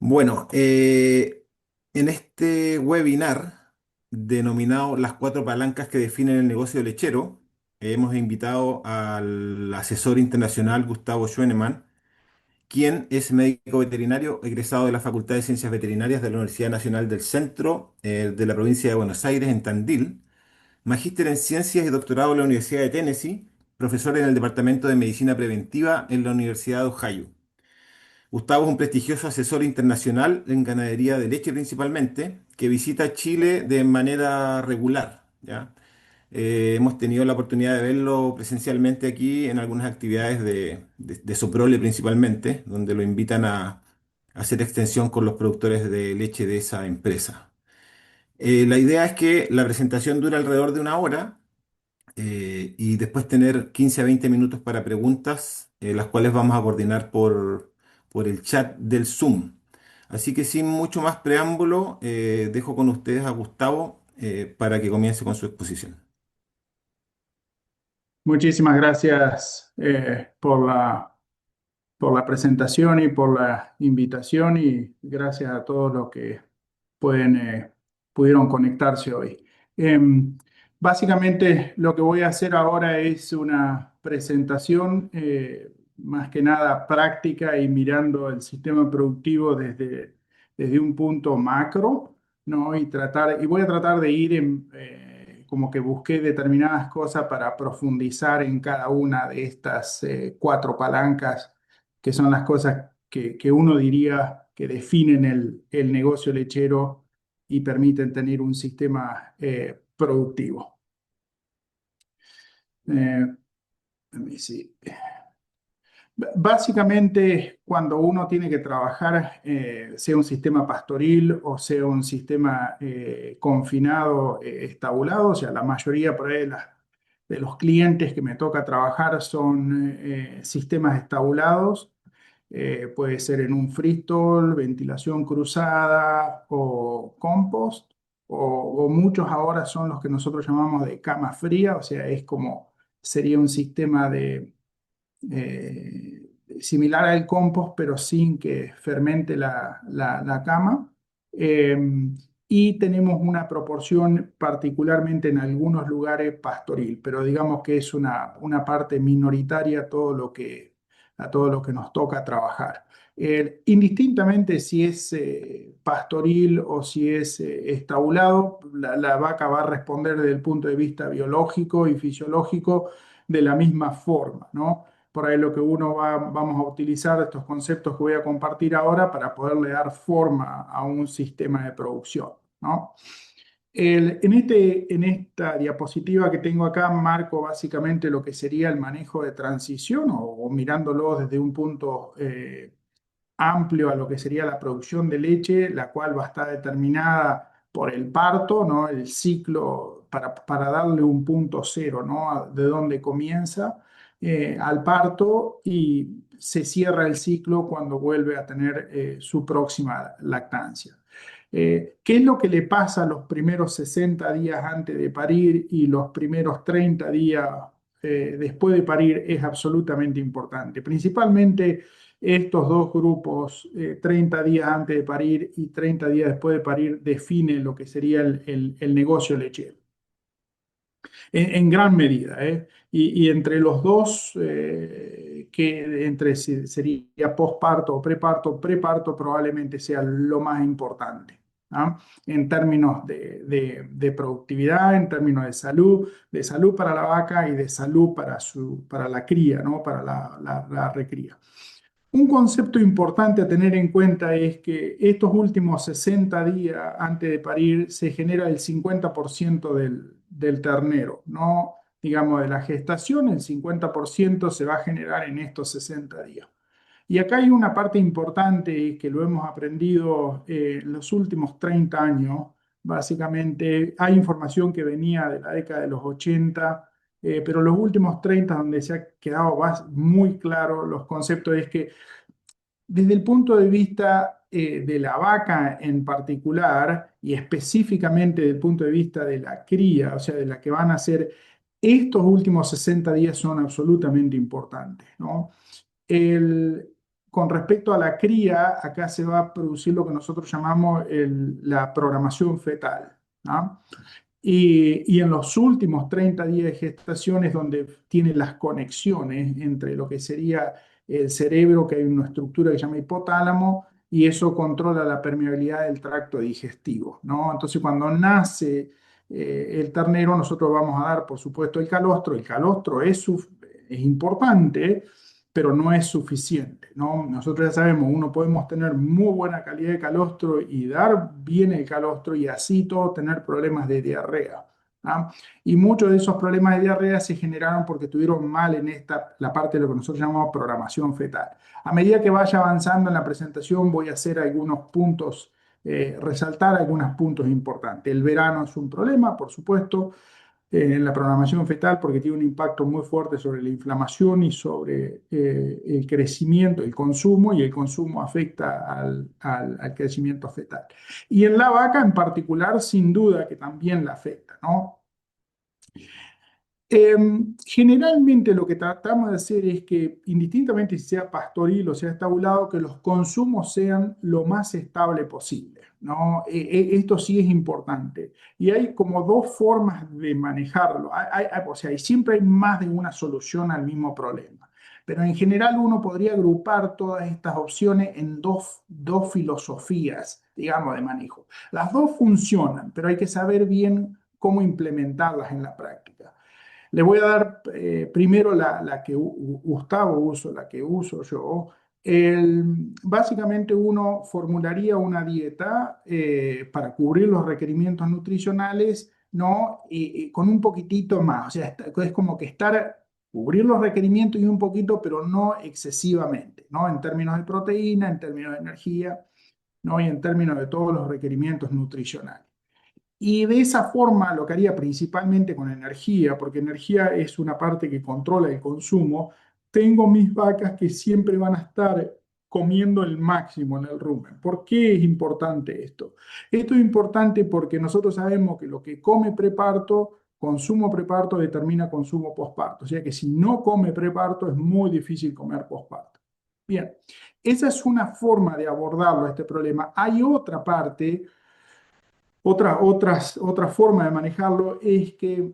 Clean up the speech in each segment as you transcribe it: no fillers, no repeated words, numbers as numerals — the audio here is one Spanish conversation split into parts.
Bueno, en este webinar denominado Las cuatro palancas que definen el negocio lechero, hemos invitado al asesor internacional Gustavo Schwenemann, quien es médico veterinario egresado de la Facultad de Ciencias Veterinarias de la Universidad Nacional del Centro de la provincia de Buenos Aires, en Tandil, magíster en Ciencias y doctorado en la Universidad de Tennessee, profesor en el Departamento de Medicina Preventiva en la Universidad de Ohio. Gustavo es un prestigioso asesor internacional en ganadería de leche principalmente, que visita Chile de manera regular, ¿ya? Hemos tenido la oportunidad de verlo presencialmente aquí en algunas actividades de Soprole principalmente, donde lo invitan a hacer extensión con los productores de leche de esa empresa. La idea es que la presentación dura alrededor de una hora y después tener 15 a 20 minutos para preguntas, las cuales vamos a coordinar por el chat del Zoom. Así que sin mucho más preámbulo, dejo con ustedes a Gustavo para que comience con su exposición. Muchísimas gracias por la presentación y por la invitación y gracias a todos los que pueden, pudieron conectarse hoy. Básicamente lo que voy a hacer ahora es una presentación más que nada práctica y mirando el sistema productivo desde un punto macro, ¿no? Y voy a tratar de ir como que busqué determinadas cosas para profundizar en cada una de estas cuatro palancas que son las cosas que uno diría que definen el negocio lechero y permiten tener un sistema productivo. Let me see. Básicamente, cuando uno tiene que trabajar, sea un sistema pastoril o sea un sistema confinado, estabulado, o sea, la mayoría por ahí de los clientes que me toca trabajar son sistemas estabulados. Puede ser en un freestall, ventilación cruzada o compost, o muchos ahora son los que nosotros llamamos de cama fría, o sea, sería un sistema eh, similar al compost, pero sin que fermente la cama. Eh, y tenemos una proporción, particularmente en algunos lugares, pastoril, pero digamos que es una parte minoritaria a todo lo que nos toca trabajar. Indistintamente si es pastoril o si es estabulado, la vaca va a responder desde el punto de vista biológico y fisiológico de la misma forma, ¿no? Por ahí lo que vamos a utilizar estos conceptos que voy a compartir ahora para poderle dar forma a un sistema de producción, ¿no? En esta diapositiva que tengo acá marco básicamente lo que sería el manejo de transición o mirándolo desde un punto amplio a lo que sería la producción de leche, la cual va a estar determinada por el parto, ¿no? El ciclo para darle un punto cero, ¿no? De dónde comienza al parto y se cierra el ciclo cuando vuelve a tener su próxima lactancia. ¿Qué es lo que le pasa los primeros 60 días antes de parir y los primeros 30 días después de parir? Es absolutamente importante. Principalmente estos dos grupos, 30 días antes de parir y 30 días después de parir, definen lo que sería el negocio lechero en gran medida, ¿eh? Y entre los dos, sería posparto o preparto, preparto probablemente sea lo más importante, ¿ah? En términos de productividad, en términos de salud para la vaca y de salud para la cría, ¿no? Para la recría. Un concepto importante a tener en cuenta es que estos últimos 60 días antes de parir se genera el 50% del ternero, ¿no? Digamos, de la gestación, el 50% se va a generar en estos 60 días. Y acá hay una parte importante que lo hemos aprendido en los últimos 30 años. Básicamente, hay información que venía de la década de los 80, pero los últimos 30 donde se ha quedado muy claro los conceptos es que desde el punto de vista de la vaca en particular y específicamente desde el punto de vista de la cría, o sea, de la que van a ser, estos últimos 60 días son absolutamente importantes, ¿no? El, con respecto a la cría, acá se va a producir lo que nosotros llamamos la programación fetal, ¿no? Y en los últimos 30 días de gestación es donde tiene las conexiones entre lo que sería el cerebro, que hay una estructura que se llama hipotálamo, y eso controla la permeabilidad del tracto digestivo, ¿no? Entonces, cuando nace el ternero, nosotros vamos a dar, por supuesto, el calostro. El calostro es importante, pero no es suficiente, ¿no? Nosotros ya sabemos, uno podemos tener muy buena calidad de calostro y dar bien el calostro y así todo tener problemas de diarrea. ¿Ah? Y muchos de esos problemas de diarrea se generaron porque tuvieron mal en la parte de lo que nosotros llamamos programación fetal. A medida que vaya avanzando en la presentación voy a hacer algunos puntos, resaltar algunos puntos importantes. El verano es un problema, por supuesto, en la programación fetal porque tiene un impacto muy fuerte sobre la inflamación y sobre el crecimiento, el consumo, y el consumo afecta al crecimiento fetal. Y en la vaca en particular, sin duda que también la afecta, ¿no? Generalmente lo que tratamos de hacer es que, indistintamente si sea pastoril o sea estabulado, que los consumos sean lo más estable posible, ¿no? Esto sí es importante. Y hay como dos formas de manejarlo. O sea, y siempre hay más de una solución al mismo problema. Pero en general uno podría agrupar todas estas opciones en dos filosofías, digamos, de manejo. Las dos funcionan, pero hay que saber bien cómo implementarlas en la práctica. Le voy a dar primero la que Gustavo uso, la que uso yo. Básicamente uno formularía una dieta para cubrir los requerimientos nutricionales, ¿no? Y con un poquitito más. O sea, es como que cubrir los requerimientos y un poquito, pero no excesivamente, ¿no? En términos de proteína, en términos de energía, ¿no? Y en términos de todos los requerimientos nutricionales. Y de esa forma lo que haría principalmente con energía, porque energía es una parte que controla el consumo, tengo mis vacas que siempre van a estar comiendo el máximo en el rumen. ¿Por qué es importante esto? Esto es importante porque nosotros sabemos que lo que come preparto, consumo preparto determina consumo posparto. O sea que si no come preparto es muy difícil comer posparto. Bien, esa es una forma de abordarlo, este problema. Hay otra parte. Otra forma de manejarlo es que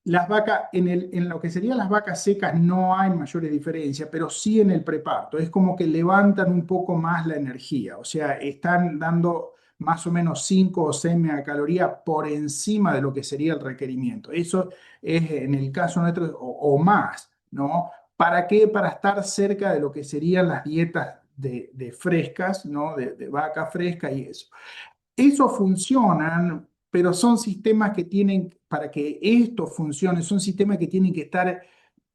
las vacas, en lo que serían las vacas secas no hay mayores diferencias, pero sí en el preparto. Es como que levantan un poco más la energía, o sea, están dando más o menos 5 o 6 megacalorías por encima de lo que sería el requerimiento. Eso es en el caso nuestro o más, ¿no? ¿Para qué? Para estar cerca de lo que serían las dietas de frescas, ¿no? De vaca fresca y eso. Eso funcionan, pero son sistemas que tienen, para que esto funcione, son sistemas que tienen que estar,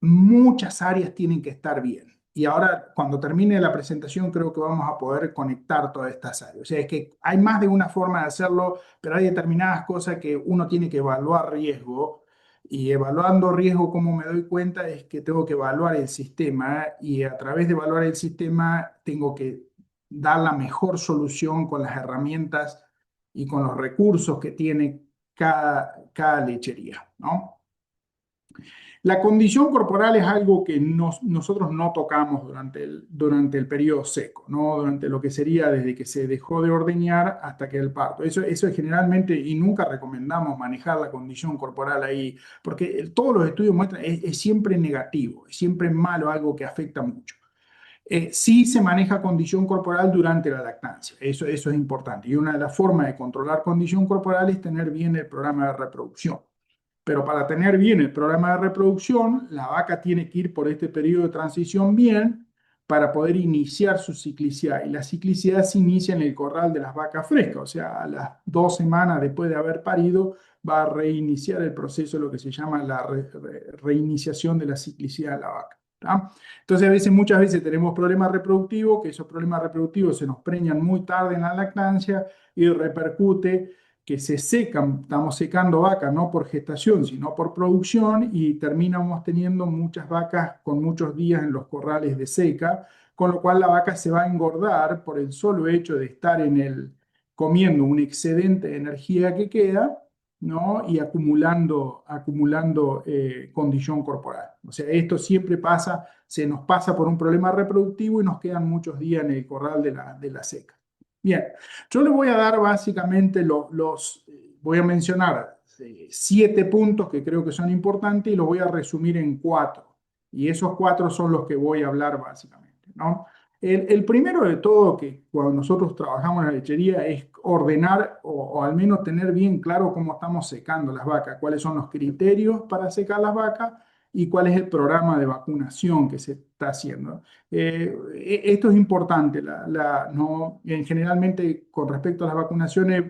muchas áreas tienen que estar bien. Y ahora, cuando termine la presentación, creo que vamos a poder conectar todas estas áreas. O sea, es que hay más de una forma de hacerlo, pero hay determinadas cosas que uno tiene que evaluar riesgo. Y evaluando riesgo, como me doy cuenta, es que tengo que evaluar el sistema y a través de evaluar el sistema tengo que dar la mejor solución con las herramientas y con los recursos que tiene cada lechería, ¿no? La condición corporal es algo que nosotros no tocamos durante el periodo seco, ¿no? Durante lo que sería desde que se dejó de ordeñar hasta que el parto. Eso es generalmente, y nunca recomendamos manejar la condición corporal ahí, porque todos los estudios muestran, es siempre negativo, es siempre malo, algo que afecta mucho. Sí se maneja condición corporal durante la lactancia, eso es importante. Y una de las formas de controlar condición corporal es tener bien el programa de reproducción. Pero para tener bien el programa de reproducción, la vaca tiene que ir por este periodo de transición bien para poder iniciar su ciclicidad. Y la ciclicidad se inicia en el corral de las vacas frescas, o sea, a las 2 semanas después de haber parido, va a reiniciar el proceso, lo que se llama la reiniciación de la ciclicidad de la vaca. ¿Tá? Entonces, muchas veces tenemos problemas reproductivos, que esos problemas reproductivos se nos preñan muy tarde en la lactancia y repercute que se secan, estamos secando vacas no por gestación, sino por producción y terminamos teniendo muchas vacas con muchos días en los corrales de seca, con lo cual la vaca se va a engordar por el solo hecho de estar comiendo un excedente de energía que queda, ¿no? Y acumulando condición corporal. O sea, esto siempre pasa, se nos pasa por un problema reproductivo y nos quedan muchos días en el corral de la seca. Bien, yo le voy a dar básicamente voy a mencionar 7 puntos que creo que son importantes y los voy a resumir en 4. Y esos 4 son los que voy a hablar básicamente, ¿no? El primero de todo, que cuando nosotros trabajamos en la lechería, es ordenar o al menos tener bien claro cómo estamos secando las vacas, cuáles son los criterios para secar las vacas y cuál es el programa de vacunación que se está haciendo. Esto es importante. No, generalmente, con respecto a las vacunaciones,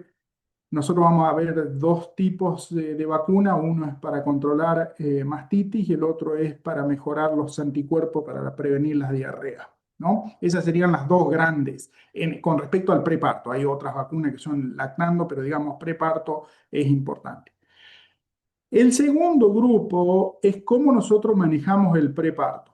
nosotros vamos a ver 2 tipos de vacuna. Uno es para controlar mastitis y el otro es para mejorar los anticuerpos para prevenir las diarreas, ¿no? Esas serían las 2 grandes. Con respecto al preparto, hay otras vacunas que son lactando, pero digamos preparto es importante. El segundo grupo es cómo nosotros manejamos el preparto.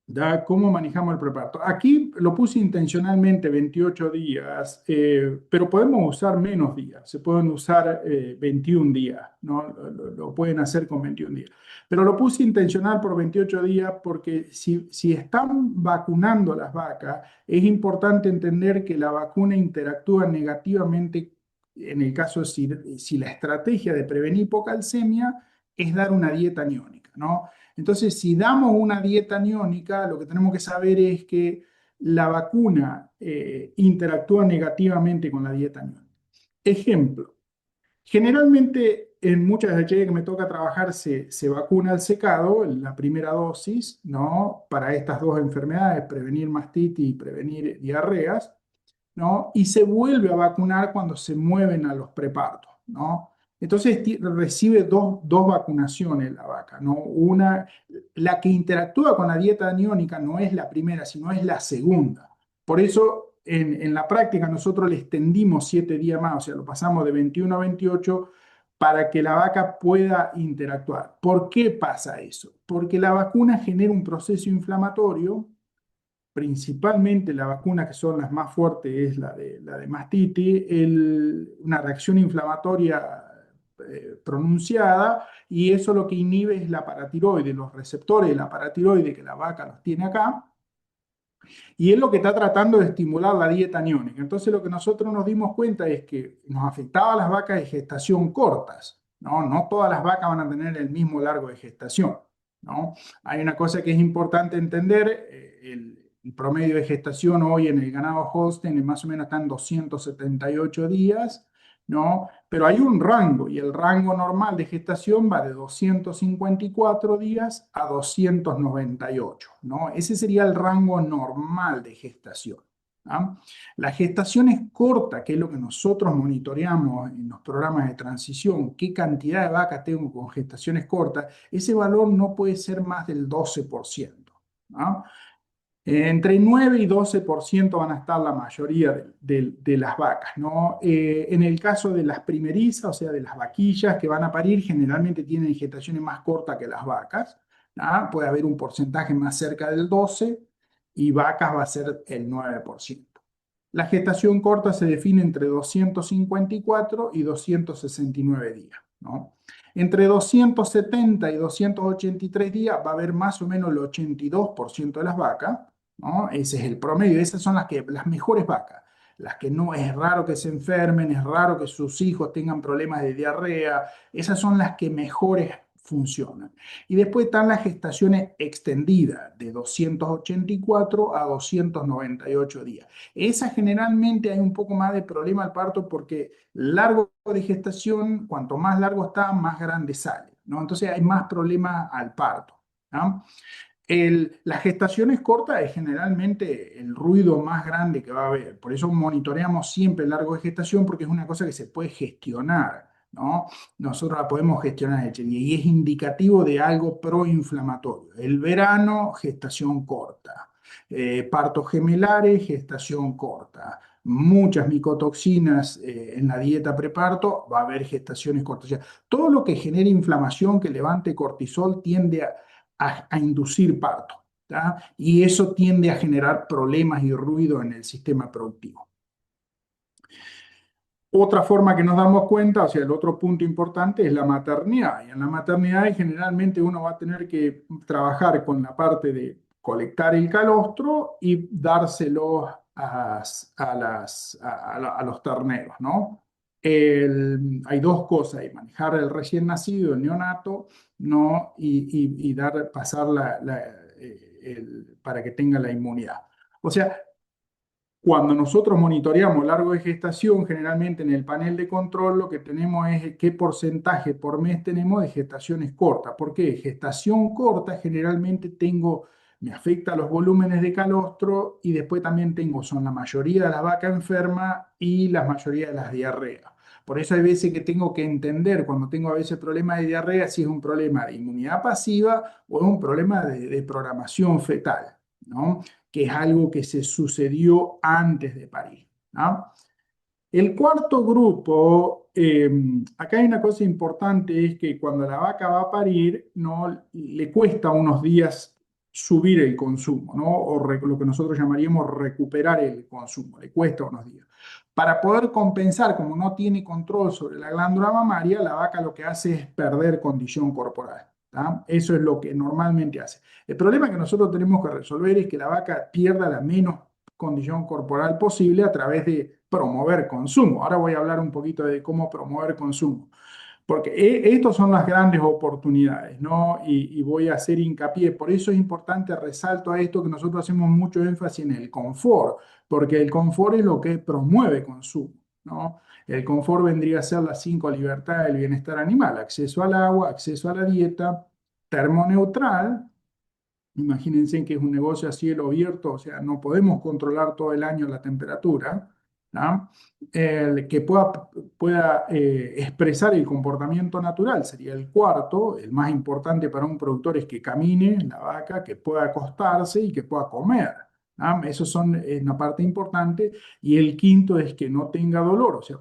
¿Ya? ¿Cómo manejamos el preparto? Aquí lo puse intencionalmente 28 días, pero podemos usar menos días, se pueden usar 21 días, ¿no? Lo pueden hacer con 21 días. Pero lo puse intencional por 28 días porque si están vacunando las vacas, es importante entender que la vacuna interactúa negativamente en el caso si la estrategia de prevenir hipocalcemia es dar una dieta aniónica, ¿no? Entonces, si damos una dieta aniónica, lo que tenemos que saber es que la vacuna interactúa negativamente con la dieta aniónica. Ejemplo, generalmente en muchas lecherías que me toca trabajar se vacuna el secado, la primera dosis, ¿no? Para estas 2 enfermedades, prevenir mastitis y prevenir diarreas, ¿no? Y se vuelve a vacunar cuando se mueven a los prepartos, ¿no? Entonces recibe dos vacunaciones la vaca, ¿no? La que interactúa con la dieta aniónica no es la primera, sino es la segunda. Por eso en la práctica nosotros le extendimos 7 días más, o sea, lo pasamos de 21 a 28 para que la vaca pueda interactuar. ¿Por qué pasa eso? Porque la vacuna genera un proceso inflamatorio, principalmente la vacuna que son las más fuertes es la de mastitis, una reacción inflamatoria pronunciada, y eso lo que inhibe es la paratiroide, los receptores de la paratiroide que la vaca los tiene acá, y es lo que está tratando de estimular la dieta aniónica. Entonces lo que nosotros nos dimos cuenta es que nos afectaba a las vacas de gestación cortas, ¿no? No todas las vacas van a tener el mismo largo de gestación, ¿no? Hay una cosa que es importante entender, el promedio de gestación hoy en el ganado Holstein más o menos está en 278 días, ¿no? Pero hay un rango y el rango normal de gestación va de 254 días a 298, ¿no? Ese sería el rango normal de gestación. ¿Ah? La gestación es corta, que es lo que nosotros monitoreamos en los programas de transición, qué cantidad de vacas tengo con gestaciones cortas, ese valor no puede ser más del 12%. ¿Ah? Entre 9 y 12% van a estar la mayoría de las vacas, ¿no? En el caso de las primerizas, o sea, de las vaquillas que van a parir, generalmente tienen gestaciones más cortas que las vacas, ¿no? Puede haber un porcentaje más cerca del 12 y vacas va a ser el 9%. La gestación corta se define entre 254 y 269 días, ¿no? Entre 270 y 283 días va a haber más o menos el 82% de las vacas, ¿no? Ese es el promedio. Esas son las mejores vacas. Las que no es raro que se enfermen, es raro que sus hijos tengan problemas de diarrea. Esas son las que mejores funcionan. Y después están las gestaciones extendidas de 284 a 298 días. Esas generalmente hay un poco más de problema al parto porque largo de gestación, cuanto más largo está, más grande sale, ¿no? Entonces hay más problemas al parto, ¿no? La gestación es corta, es generalmente el ruido más grande que va a haber. Por eso monitoreamos siempre el largo de gestación, porque es una cosa que se puede gestionar, ¿no? Nosotros la podemos gestionar y es indicativo de algo proinflamatorio. El verano, gestación corta. Partos gemelares, gestación corta. Muchas micotoxinas en la dieta preparto, va a haber gestaciones cortas. O sea, todo lo que genere inflamación, que levante cortisol, tiende a inducir parto, ¿tá? Y eso tiende a generar problemas y ruido en el sistema productivo. Otra forma que nos damos cuenta, o sea, el otro punto importante es la maternidad. Y en la maternidad generalmente uno va a tener que trabajar con la parte de colectar el calostro y dárselo a los terneros, ¿no? Hay dos cosas ahí, manejar el recién nacido, el neonato, ¿no? Y pasar para que tenga la inmunidad. O sea, cuando nosotros monitoreamos largo de gestación, generalmente en el panel de control lo que tenemos es qué porcentaje por mes tenemos de gestaciones cortas. ¿Por qué? Gestación corta generalmente me afecta a los volúmenes de calostro y después también son la mayoría de la vaca enferma y la mayoría de las diarreas. Por eso hay veces que tengo que entender cuando tengo a veces problemas de diarrea si es un problema de inmunidad pasiva o es un problema de programación fetal, ¿no? Que es algo que se sucedió antes de parir, ¿no? El cuarto grupo, acá hay una cosa importante, es que cuando la vaca va a parir, no le cuesta unos días subir el consumo, ¿no? Lo que nosotros llamaríamos recuperar el consumo, le cuesta unos días. Para poder compensar, como no tiene control sobre la glándula mamaria, la vaca lo que hace es perder condición corporal, ¿tá? Eso es lo que normalmente hace. El problema que nosotros tenemos que resolver es que la vaca pierda la menos condición corporal posible a través de promover consumo. Ahora voy a hablar un poquito de cómo promover consumo, porque estas son las grandes oportunidades, ¿no? Y voy a hacer hincapié, por eso es importante, resalto a esto que nosotros hacemos mucho énfasis en el confort, porque el confort es lo que promueve consumo, ¿no? El confort vendría a ser las cinco libertades del bienestar animal: acceso al agua, acceso a la dieta, termoneutral. Imagínense que es un negocio a cielo abierto, o sea, no podemos controlar todo el año la temperatura, ¿no? Que pueda expresar el comportamiento natural sería el cuarto. El más importante para un productor es que camine la vaca, que pueda acostarse y que pueda comer, ¿no? Eso es una parte importante. Y el quinto es que no tenga dolor, o sea,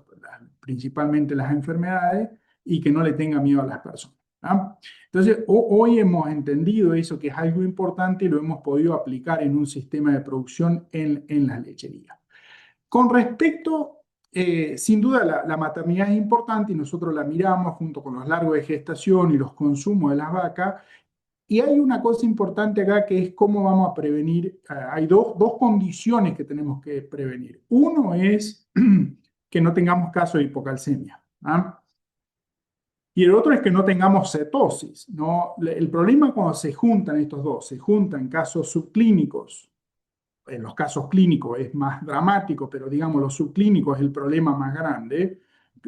principalmente las enfermedades, y que no le tenga miedo a las personas, ¿no? Entonces, hoy hemos entendido eso, que es algo importante, y lo hemos podido aplicar en un sistema de producción en las lecherías. Con respecto, sin duda, la maternidad es importante y nosotros la miramos junto con los largos de gestación y los consumos de las vacas. Y hay una cosa importante acá que es cómo vamos a prevenir. Hay dos condiciones que tenemos que prevenir. Uno es que no tengamos caso de hipocalcemia, ¿ah? Y el otro es que no tengamos cetosis, ¿no? El problema cuando se juntan estos dos, se juntan casos subclínicos. En los casos clínicos es más dramático, pero digamos los subclínicos es el problema más grande: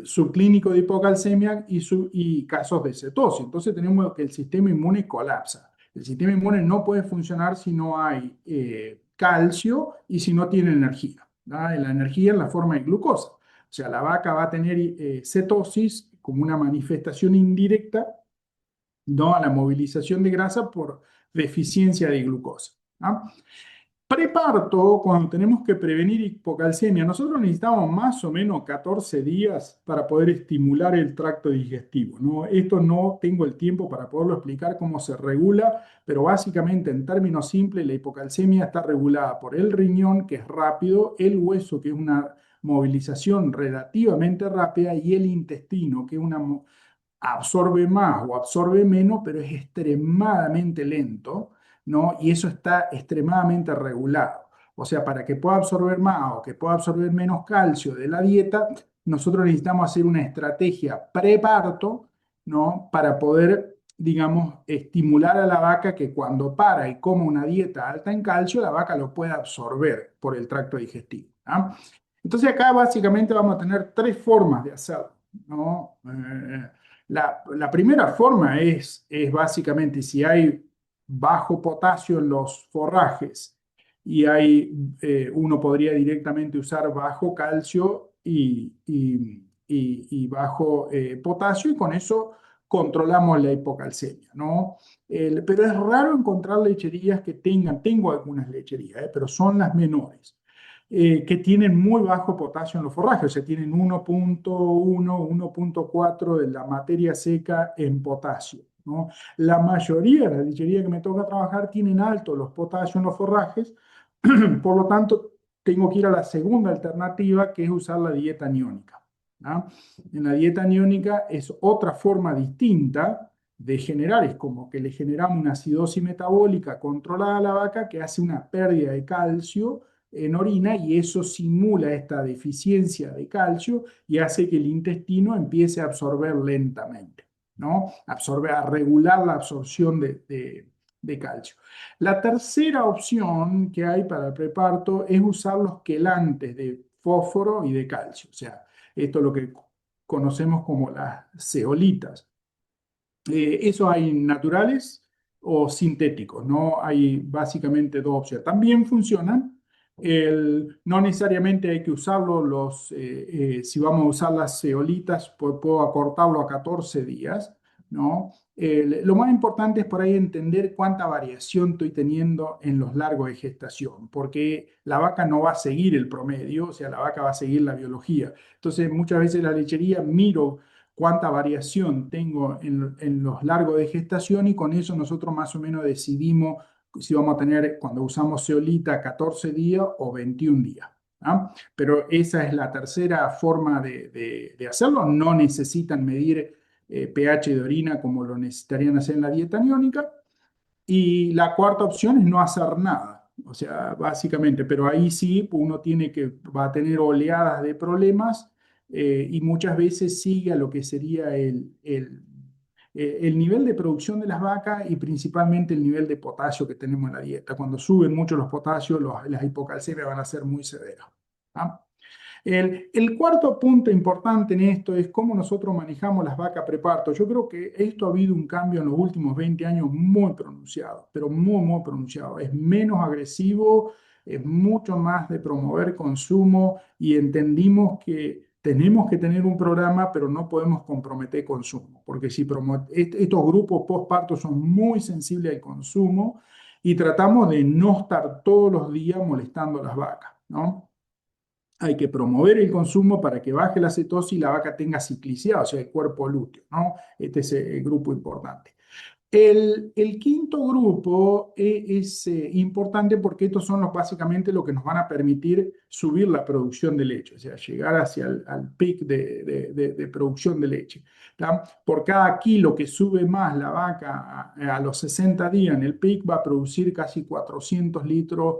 subclínico de hipocalcemia y casos de cetosis. Entonces tenemos que el sistema inmune colapsa. El sistema inmune no puede funcionar si no hay calcio y si no tiene energía, ¿no? La energía en la forma de glucosa. O sea, la vaca va a tener cetosis como una manifestación indirecta, ¿no?, a la movilización de grasa por deficiencia de glucosa, ¿no? Preparto, cuando tenemos que prevenir hipocalcemia, nosotros necesitamos más o menos 14 días para poder estimular el tracto digestivo, ¿no? Esto no tengo el tiempo para poderlo explicar cómo se regula, pero básicamente en términos simples la hipocalcemia está regulada por el riñón, que es rápido, el hueso, que es una movilización relativamente rápida, y el intestino, que es absorbe más o absorbe menos, pero es extremadamente lento, ¿no? Y eso está extremadamente regulado. O sea, para que pueda absorber más o que pueda absorber menos calcio de la dieta, nosotros necesitamos hacer una estrategia preparto, ¿no?, para poder, digamos, estimular a la vaca que cuando para y come una dieta alta en calcio, la vaca lo pueda absorber por el tracto digestivo, ¿no? Entonces acá básicamente vamos a tener tres formas de hacerlo, ¿no? La primera forma es básicamente si hay bajo potasio en los forrajes y uno podría directamente usar bajo calcio y bajo potasio, y con eso controlamos la hipocalcemia, ¿no? Pero es raro encontrar lecherías que tengo algunas lecherías, pero son las menores, que tienen muy bajo potasio en los forrajes, o sea, tienen 1,1, 1,4 de la materia seca en potasio, ¿no? La mayoría de las lecherías que me toca trabajar tienen altos los potasios en los forrajes, por lo tanto, tengo que ir a la segunda alternativa, que es usar la dieta aniónica. ¿ah? En la dieta aniónica es otra forma distinta de generar, es como que le generamos una acidosis metabólica controlada a la vaca que hace una pérdida de calcio en orina y eso simula esta deficiencia de calcio y hace que el intestino empiece a absorber lentamente, ¿no? Absorbe, a regular la absorción de calcio. La tercera opción que hay para el preparto es usar los quelantes de fósforo y de calcio, o sea, esto es lo que conocemos como las zeolitas. Eso hay naturales o sintéticos, ¿no? Hay básicamente dos opciones. También funcionan. No necesariamente hay que usarlo si vamos a usar las ceolitas, pues puedo acortarlo a 14 días, ¿no? Lo más importante es por ahí entender cuánta variación estoy teniendo en los largos de gestación, porque la vaca no va a seguir el promedio, o sea, la vaca va a seguir la biología. Entonces, muchas veces en la lechería miro cuánta variación tengo en los largos de gestación y con eso nosotros más o menos decidimos si vamos a tener, cuando usamos zeolita, 14 días o 21 días. ¿Ah? Pero esa es la tercera forma de hacerlo. No necesitan medir pH de orina como lo necesitarían hacer en la dieta aniónica. Y la cuarta opción es no hacer nada. O sea, básicamente, pero ahí sí uno va a tener oleadas de problemas y muchas veces sigue a lo que sería el nivel de producción de las vacas y principalmente el nivel de potasio que tenemos en la dieta. Cuando suben mucho los potasios, las hipocalcemias van a ser muy severas. ¿Ah? El cuarto punto importante en esto es cómo nosotros manejamos las vacas preparto. Yo creo que esto ha habido un cambio en los últimos 20 años muy pronunciado, pero muy, muy pronunciado. Es menos agresivo, es mucho más de promover consumo y entendimos que tenemos que tener un programa, pero no podemos comprometer consumo, porque si estos grupos postparto son muy sensibles al consumo y tratamos de no estar todos los días molestando a las vacas, ¿no? Hay que promover el consumo para que baje la cetosis y la vaca tenga ciclicidad, o sea, el cuerpo lúteo, ¿no? Este es el grupo importante. El quinto grupo es importante porque estos son básicamente lo que nos van a permitir subir la producción de leche, o sea, llegar hacia al pic de producción de leche. ¿Tá? Por cada kilo que sube más la vaca a los 60 días en el pic, va a producir casi 400 litros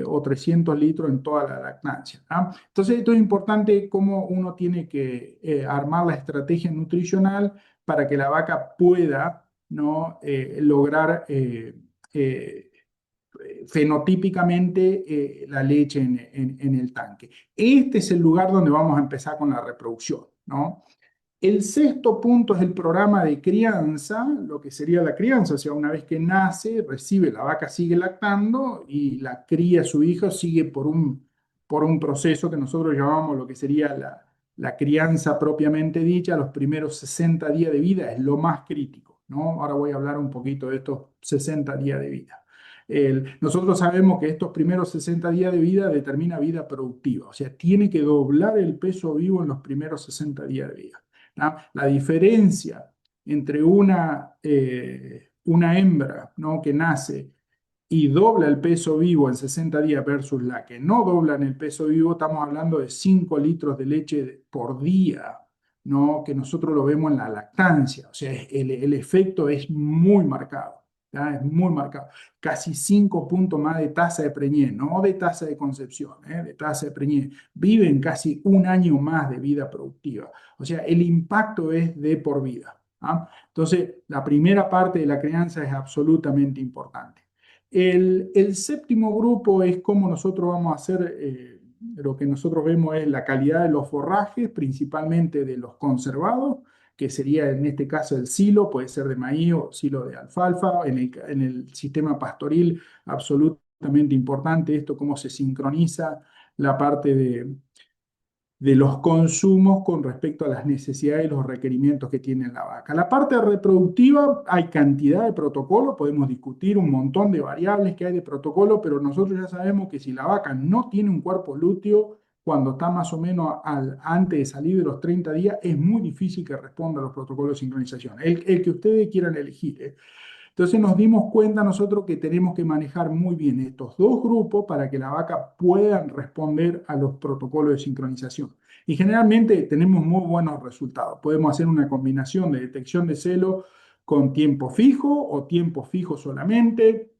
o 300 litros en toda la lactancia. ¿Tá? Entonces, esto es importante cómo uno tiene que armar la estrategia nutricional para que la vaca pueda, ¿no? Lograr eh, fenotípicamente la leche en el tanque. Este es el lugar donde vamos a empezar con la reproducción, ¿no? El sexto punto es el programa de crianza, lo que sería la crianza, o sea, una vez que nace, recibe, la vaca sigue lactando y la cría su hijo sigue por un proceso que nosotros llamamos lo que sería la crianza propiamente dicha, los primeros 60 días de vida es lo más crítico, ¿no? Ahora voy a hablar un poquito de estos 60 días de vida. Nosotros sabemos que estos primeros 60 días de vida determina vida productiva, o sea, tiene que doblar el peso vivo en los primeros 60 días de vida. ¿No? La diferencia entre una hembra, ¿no? que nace y dobla el peso vivo en 60 días versus la que no dobla en el peso vivo, estamos hablando de 5 litros de leche por día, ¿no? que nosotros lo vemos en la lactancia. O sea, el efecto es muy marcado. ¿Ya? Es muy marcado. Casi 5 puntos más de tasa de preñez, no de tasa de concepción, de tasa de preñez. Viven casi un año más de vida productiva. O sea, el impacto es de por vida. ¿Ah? Entonces, la primera parte de la crianza es absolutamente importante. El séptimo grupo es cómo nosotros vamos a hacer, lo que nosotros vemos es la calidad de los forrajes, principalmente de los conservados, que sería en este caso el silo, puede ser de maíz o silo de alfalfa, en el sistema pastoril, absolutamente importante esto, cómo se sincroniza la parte de los consumos con respecto a las necesidades y los requerimientos que tiene la vaca. La parte reproductiva, hay cantidad de protocolos, podemos discutir un montón de variables que hay de protocolo, pero nosotros ya sabemos que si la vaca no tiene un cuerpo lúteo, cuando está más o menos antes de salir de los 30 días, es muy difícil que responda a los protocolos de sincronización. El que ustedes quieran elegir. Entonces nos dimos cuenta nosotros que tenemos que manejar muy bien estos dos grupos para que la vaca pueda responder a los protocolos de sincronización. Y generalmente tenemos muy buenos resultados. Podemos hacer una combinación de detección de celo con tiempo fijo o tiempo fijo solamente.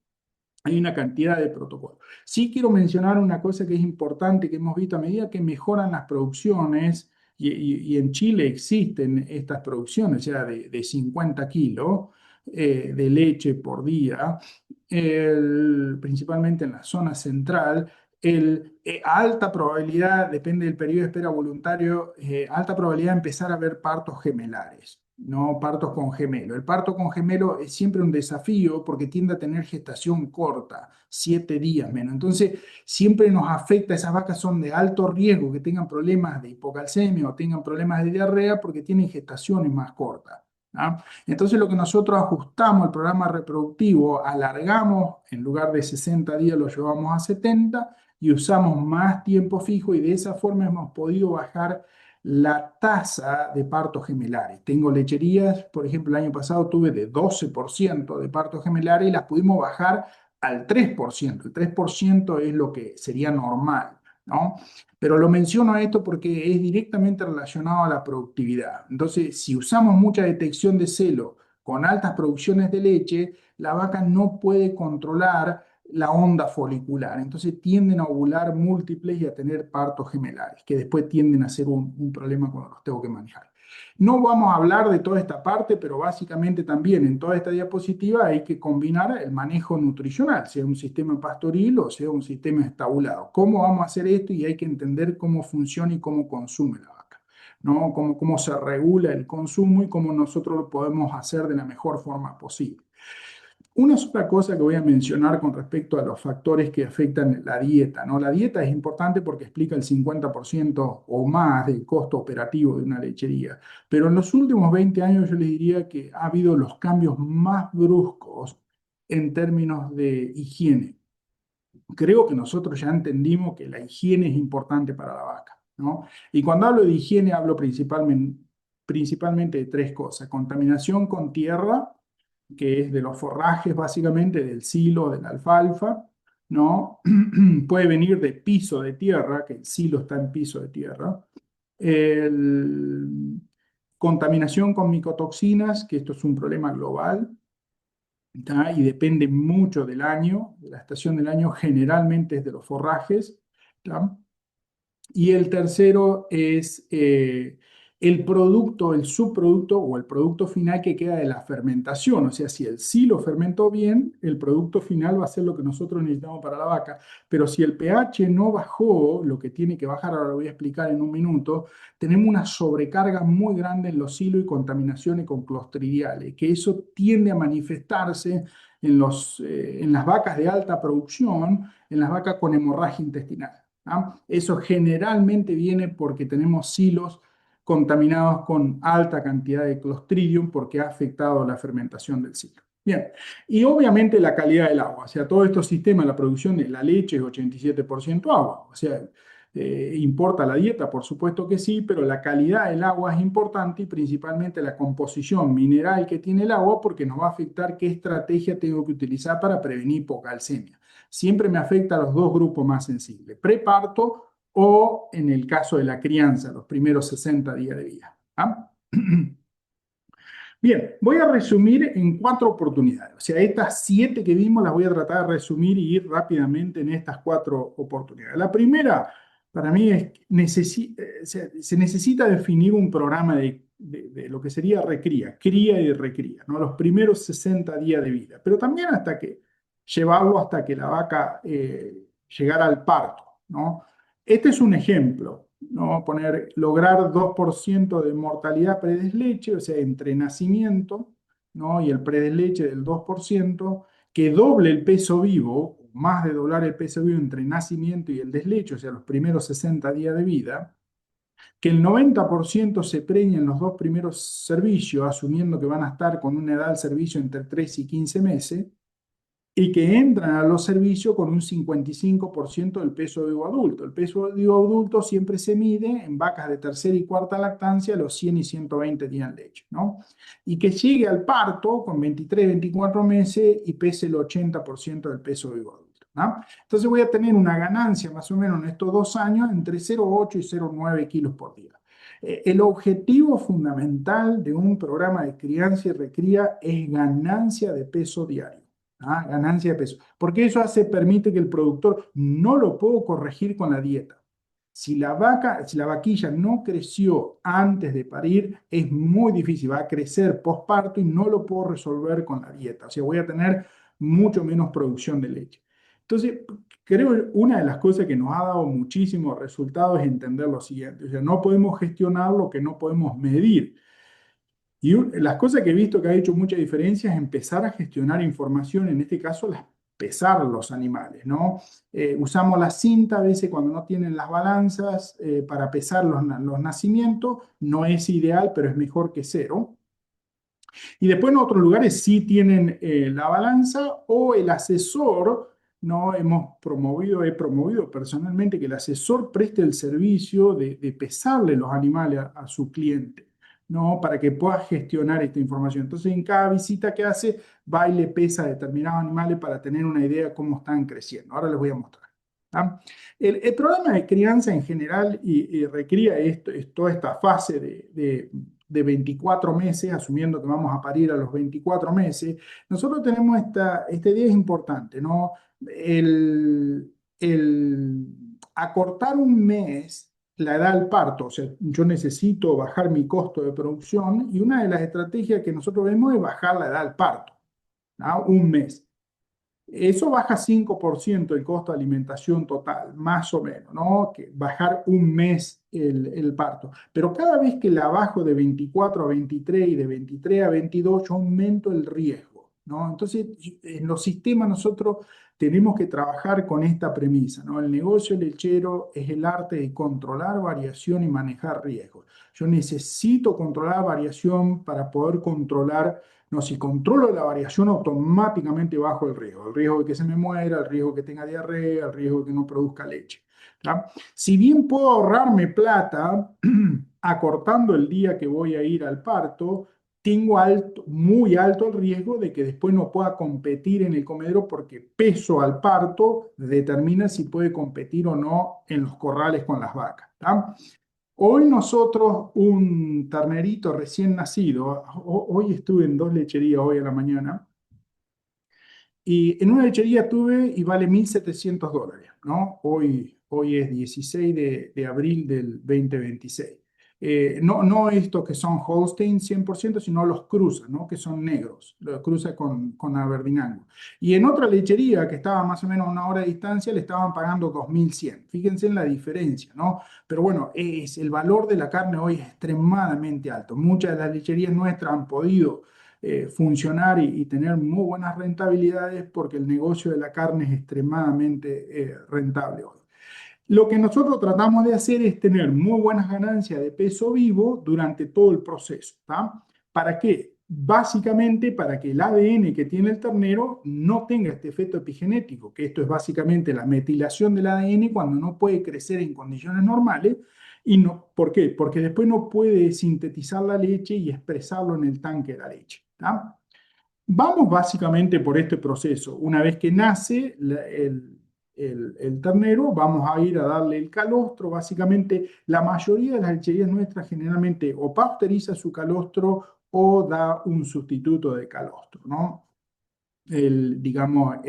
Hay una cantidad de protocolos. Sí quiero mencionar una cosa que es importante que hemos visto a medida que mejoran las producciones, y en Chile existen estas producciones ya de 50 kilos de leche por día, principalmente en la zona central. Alta probabilidad, depende del periodo de espera voluntario, alta probabilidad de empezar a ver partos gemelares, no partos con gemelo. El parto con gemelo es siempre un desafío porque tiende a tener gestación corta, 7 días menos. Entonces, siempre nos afecta, esas vacas son de alto riesgo que tengan problemas de hipocalcemia o tengan problemas de diarrea porque tienen gestaciones más cortas. ¿Ah? Entonces lo que nosotros ajustamos el programa reproductivo, alargamos, en lugar de 60 días lo llevamos a 70 y usamos más tiempo fijo y de esa forma hemos podido bajar la tasa de partos gemelares. Tengo lecherías, por ejemplo, el año pasado tuve de 12% de partos gemelares y las pudimos bajar al 3%. El 3% es lo que sería normal, ¿no? Pero lo menciono esto porque es directamente relacionado a la productividad. Entonces, si usamos mucha detección de celo con altas producciones de leche, la vaca no puede controlar la onda folicular. Entonces tienden a ovular múltiples y a tener partos gemelares, que después tienden a ser un problema cuando los tengo que manejar. No vamos a hablar de toda esta parte, pero básicamente también en toda esta diapositiva hay que combinar el manejo nutricional, sea un sistema pastoril o sea un sistema estabulado. ¿Cómo vamos a hacer esto? Y hay que entender cómo funciona y cómo consume la vaca, ¿no? Cómo se regula el consumo y cómo nosotros lo podemos hacer de la mejor forma posible. Una sola cosa que voy a mencionar con respecto a los factores que afectan la dieta, ¿no? La dieta es importante porque explica el 50% o más del costo operativo de una lechería, pero en los últimos 20 años yo les diría que ha habido los cambios más bruscos en términos de higiene. Creo que nosotros ya entendimos que la higiene es importante para la vaca, ¿no? Y cuando hablo de higiene hablo principalmente de tres cosas: contaminación con tierra, que es de los forrajes básicamente, del silo, de la alfalfa, ¿no? Puede venir de piso de tierra, que el silo está en piso de tierra. El- Contaminación con micotoxinas, que esto es un problema global, ¿tá? Y depende mucho del año, de la estación del año, generalmente es de los forrajes, ¿tá? Y el tercero es el producto, el subproducto o el producto final que queda de la fermentación. O sea, si el silo fermentó bien, el producto final va a ser lo que nosotros necesitamos para la vaca. Pero si el pH no bajó, lo que tiene que bajar, ahora lo voy a explicar en un minuto, tenemos una sobrecarga muy grande en los silos y contaminaciones con clostridiales, que eso tiende a manifestarse en las vacas de alta producción, en las vacas con hemorragia intestinal. ¿Ah? Eso generalmente viene porque tenemos silos contaminados con alta cantidad de Clostridium porque ha afectado la fermentación del silo. Bien, y obviamente la calidad del agua, o sea, todos estos sistemas, la producción de la leche es 87% agua, o sea, ¿importa la dieta? Por supuesto que sí, pero la calidad del agua es importante y principalmente la composición mineral que tiene el agua porque nos va a afectar qué estrategia tengo que utilizar para prevenir hipocalcemia. Siempre me afecta a los dos grupos más sensibles: preparto o, en el caso de la crianza, los primeros 60 días de vida. ¿Ah? Bien, voy a resumir en 4 oportunidades. O sea, estas 7 que vimos las voy a tratar de resumir y ir rápidamente en estas 4 oportunidades. La primera, para mí, es se necesita definir un programa de lo que sería recría, cría y recría, ¿no? Los primeros 60 días de vida, pero también hasta que llevarlo hasta que la vaca llegara al parto, ¿no? Este es un ejemplo, ¿no? Poner, lograr 2% de mortalidad predesleche, o sea, entre nacimiento, ¿no? Y el predesleche del 2%, que doble el peso vivo, más de doblar el peso vivo entre nacimiento y el desleche, o sea, los primeros 60 días de vida, que el 90% se preñe en los 2 primeros servicios, asumiendo que van a estar con una edad al servicio entre 3 y 15 meses, y que entran a los servicios con un 55% del peso vivo adulto. El peso vivo adulto siempre se mide en vacas de tercera y cuarta lactancia a los 100 y 120 días de leche, ¿no? Y que llegue al parto con 23, 24 meses y pese el 80% del peso vivo adulto, ¿no? Entonces voy a tener una ganancia más o menos en estos 2 años entre 0,8 y 0,9 kilos por día. El objetivo fundamental de un programa de crianza y recría es ganancia de peso diario. Ganancia de peso. Porque eso permite que el productor no lo puedo corregir con la dieta. Si la vaquilla no creció antes de parir, es muy difícil, va a crecer postparto y no lo puedo resolver con la dieta. O sea, voy a tener mucho menos producción de leche. Entonces, creo que una de las cosas que nos ha dado muchísimos resultados es entender lo siguiente. O sea, no podemos gestionar lo que no podemos medir. Y las cosas que he visto que ha hecho mucha diferencia es empezar a gestionar información, en este caso pesar los animales, ¿no? Usamos la cinta a veces cuando no tienen las balanzas para pesar los nacimientos, no es ideal, pero es mejor que cero. Y después en otros lugares sí tienen la balanza o el asesor, ¿no? He promovido personalmente que el asesor preste el servicio de pesarle los animales a su cliente, ¿no? Para que pueda gestionar esta información. Entonces, en cada visita que hace, va y le pesa a determinados animales para tener una idea de cómo están creciendo. Ahora les voy a mostrar. ¿Ah? El problema de crianza en general y recría es toda esta fase de 24 meses, asumiendo que vamos a parir a los 24 meses. Nosotros tenemos esta idea es importante, ¿no? El acortar un mes la edad del parto, o sea, yo necesito bajar mi costo de producción y una de las estrategias que nosotros vemos es bajar la edad del parto, ¿no? Un mes. Eso baja 5% el costo de alimentación total, más o menos, ¿no? Que bajar un mes el parto. Pero cada vez que la bajo de 24 a 23 y de 23 a 22, yo aumento el riesgo, ¿no? Entonces, en los sistemas nosotros tenemos que trabajar con esta premisa, ¿no? El negocio lechero es el arte de controlar variación y manejar riesgos. Yo necesito controlar variación para poder controlar. No, si controlo la variación, automáticamente bajo el riesgo. El riesgo de que se me muera, el riesgo de que tenga diarrea, el riesgo de que no produzca leche. ¿Tá? Si bien puedo ahorrarme plata acortando el día que voy a ir al parto, tengo muy alto el riesgo de que después no pueda competir en el comedero porque peso al parto determina si puede competir o no en los corrales con las vacas. ¿Tá? Hoy nosotros, un ternerito recién nacido, hoy estuve en dos lecherías hoy a la mañana, y en una lechería tuve y vale $1.700, ¿no? Hoy es 16 de abril del 2026. No estos que son Holstein 100%, sino los cruza, ¿no? Que son negros, los cruza con Aberdeen Angus. Y en otra lechería que estaba más o menos a una hora de distancia le estaban pagando 2.100. Fíjense en la diferencia, ¿no? Pero bueno, el valor de la carne hoy es extremadamente alto. Muchas de las lecherías nuestras han podido funcionar y tener muy buenas rentabilidades porque el negocio de la carne es extremadamente rentable hoy. Lo que nosotros tratamos de hacer es tener muy buenas ganancias de peso vivo durante todo el proceso. ¿Tá? ¿Para qué? Básicamente para que el ADN que tiene el ternero no tenga este efecto epigenético, que esto es básicamente la metilación del ADN cuando no puede crecer en condiciones normales. Y no, ¿por qué? Porque después no puede sintetizar la leche y expresarlo en el tanque de la leche. ¿Tá? Vamos básicamente por este proceso. Una vez que nace el ternero, vamos a ir a darle el calostro. Básicamente, la mayoría de las lecherías nuestras generalmente o pasteuriza su calostro o da un sustituto de calostro, ¿no? Digamos,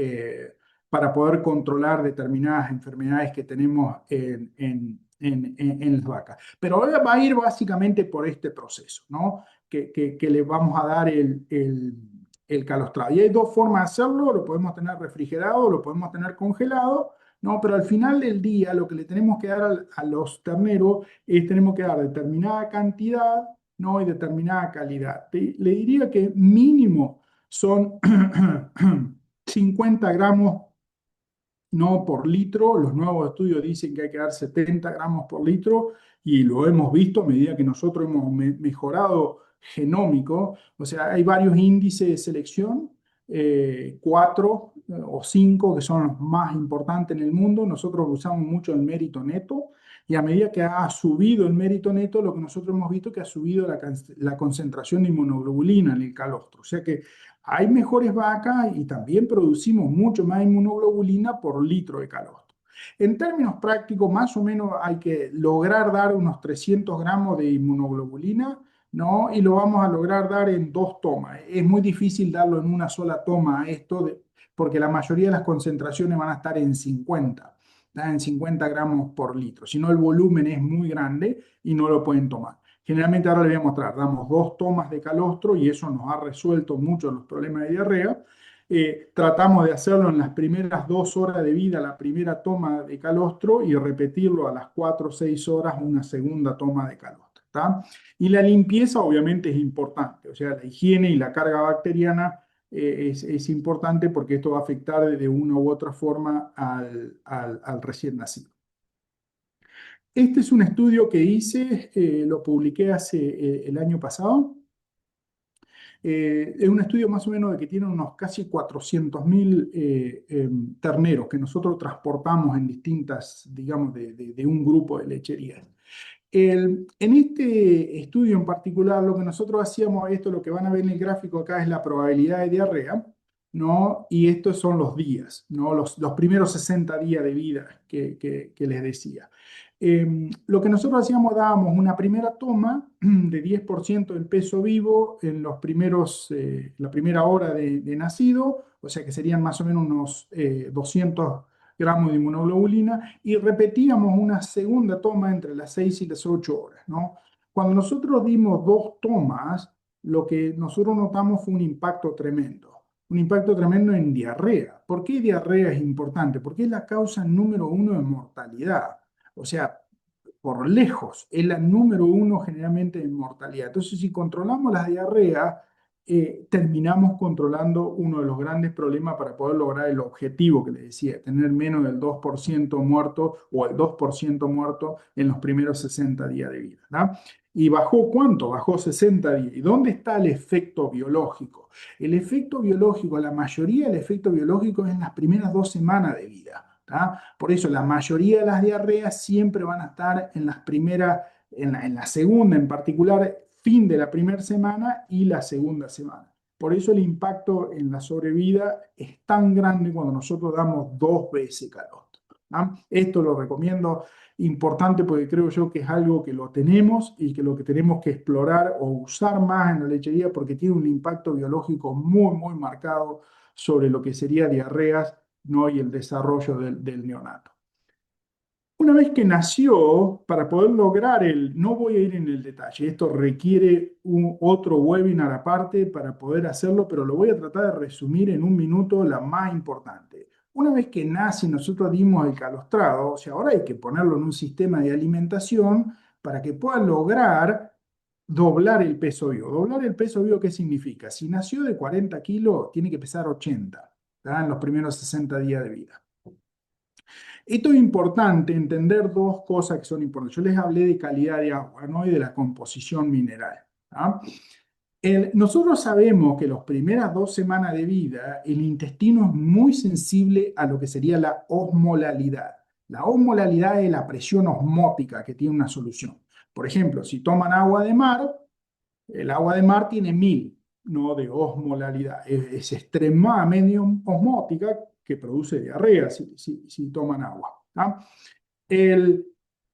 para poder controlar determinadas enfermedades que tenemos en las vacas. Pero ahora va a ir básicamente por este proceso, ¿no? Que le vamos a dar el calostrado. Y hay dos formas de hacerlo, lo podemos tener refrigerado, lo podemos tener congelado, ¿no? Pero al final del día lo que le tenemos que dar a los terneros es tenemos que dar determinada cantidad, ¿no? Y determinada calidad. Le diría que mínimo son 50 gramos no por litro. Los nuevos estudios dicen que hay que dar 70 gramos por litro y lo hemos visto a medida que nosotros hemos mejorado genómico. O sea, hay varios índices de selección, cuatro o cinco que son los más importantes en el mundo. Nosotros usamos mucho el mérito neto y a medida que ha subido el mérito neto, lo que nosotros hemos visto es que ha subido la concentración de inmunoglobulina en el calostro. O sea que hay mejores vacas y también producimos mucho más inmunoglobulina por litro de calostro. En términos prácticos, más o menos hay que lograr dar unos 300 gramos de inmunoglobulina, ¿no? Y lo vamos a lograr dar en dos tomas. Es muy difícil darlo en una sola toma porque la mayoría de las concentraciones van a estar en 50, ¿tá? En 50 gramos por litro. Si no, el volumen es muy grande y no lo pueden tomar. Generalmente ahora les voy a mostrar, damos dos tomas de calostro y eso nos ha resuelto mucho los problemas de diarrea. Tratamos de hacerlo en las primeras 2 horas de vida, la primera toma de calostro, y repetirlo a las 4 o 6 horas, una segunda toma de calostro. ¿Tá? Y la limpieza obviamente es importante, o sea, la higiene y la carga bacteriana es importante porque esto va a afectar de una u otra forma al recién nacido. Este es un estudio que hice, lo publiqué hace el año pasado. Es un estudio más o menos de que tiene unos casi 400.000 terneros que nosotros transportamos en distintas, digamos, de un grupo de lecherías. En este estudio en particular, lo que nosotros hacíamos, esto lo que van a ver en el gráfico acá es la probabilidad de diarrea, ¿no? Y estos son los días, ¿no? Los primeros 60 días de vida que les decía. Lo que nosotros hacíamos, dábamos una primera toma de 10% del peso vivo en la primera hora de nacido, o sea que serían más o menos unos 200 gramos de inmunoglobulina, y repetíamos una segunda toma entre las 6 y las 8 horas, ¿no? Cuando nosotros dimos dos tomas, lo que nosotros notamos fue un impacto tremendo en diarrea. ¿Por qué diarrea es importante? Porque es la causa número uno de mortalidad. O sea, por lejos, es la número uno generalmente en mortalidad. Entonces, si controlamos la diarrea, terminamos controlando uno de los grandes problemas para poder lograr el objetivo que les decía, tener menos del 2% muerto o el 2% muerto en los primeros 60 días de vida, ¿no? ¿Y bajó cuánto? Bajó 60 días. ¿Y dónde está el efecto biológico? El efecto biológico, la mayoría del efecto biológico es en las primeras 2 semanas de vida. ¿Tá? Por eso la mayoría de las diarreas siempre van a estar en las primeras, en la segunda en particular, fin de la primera semana y la segunda semana. Por eso el impacto en la sobrevida es tan grande cuando nosotros damos 2 veces calostro. ¿Tá? Esto lo recomiendo, importante porque creo yo que es algo que lo tenemos y que lo que tenemos que explorar o usar más en la lechería porque tiene un impacto biológico muy, muy marcado sobre lo que sería diarreas, ¿no? Y el desarrollo del neonato. Una vez que nació, para poder lograr no voy a ir en el detalle, esto requiere otro webinar aparte para poder hacerlo, pero lo voy a tratar de resumir en un minuto la más importante. Una vez que nace y nosotros dimos el calostrado, o sea, ahora hay que ponerlo en un sistema de alimentación para que pueda lograr doblar el peso vivo. Doblar el peso vivo, ¿qué significa? Si nació de 40 kilos, tiene que pesar 80, ¿tá? En los primeros 60 días de vida. Esto es importante, entender dos cosas que son importantes. Yo les hablé de calidad de agua, ¿no? Y de la composición mineral. ¿Ah? Nosotros sabemos que las primeras 2 semanas de vida, el intestino es muy sensible a lo que sería la osmolalidad. La osmolalidad es la presión osmótica que tiene una solución. Por ejemplo, si toman agua de mar, el agua de mar tiene 1000, ¿no? De osmolalidad. Es extremadamente osmótica que produce diarrea si toman agua. ¿Ah? El,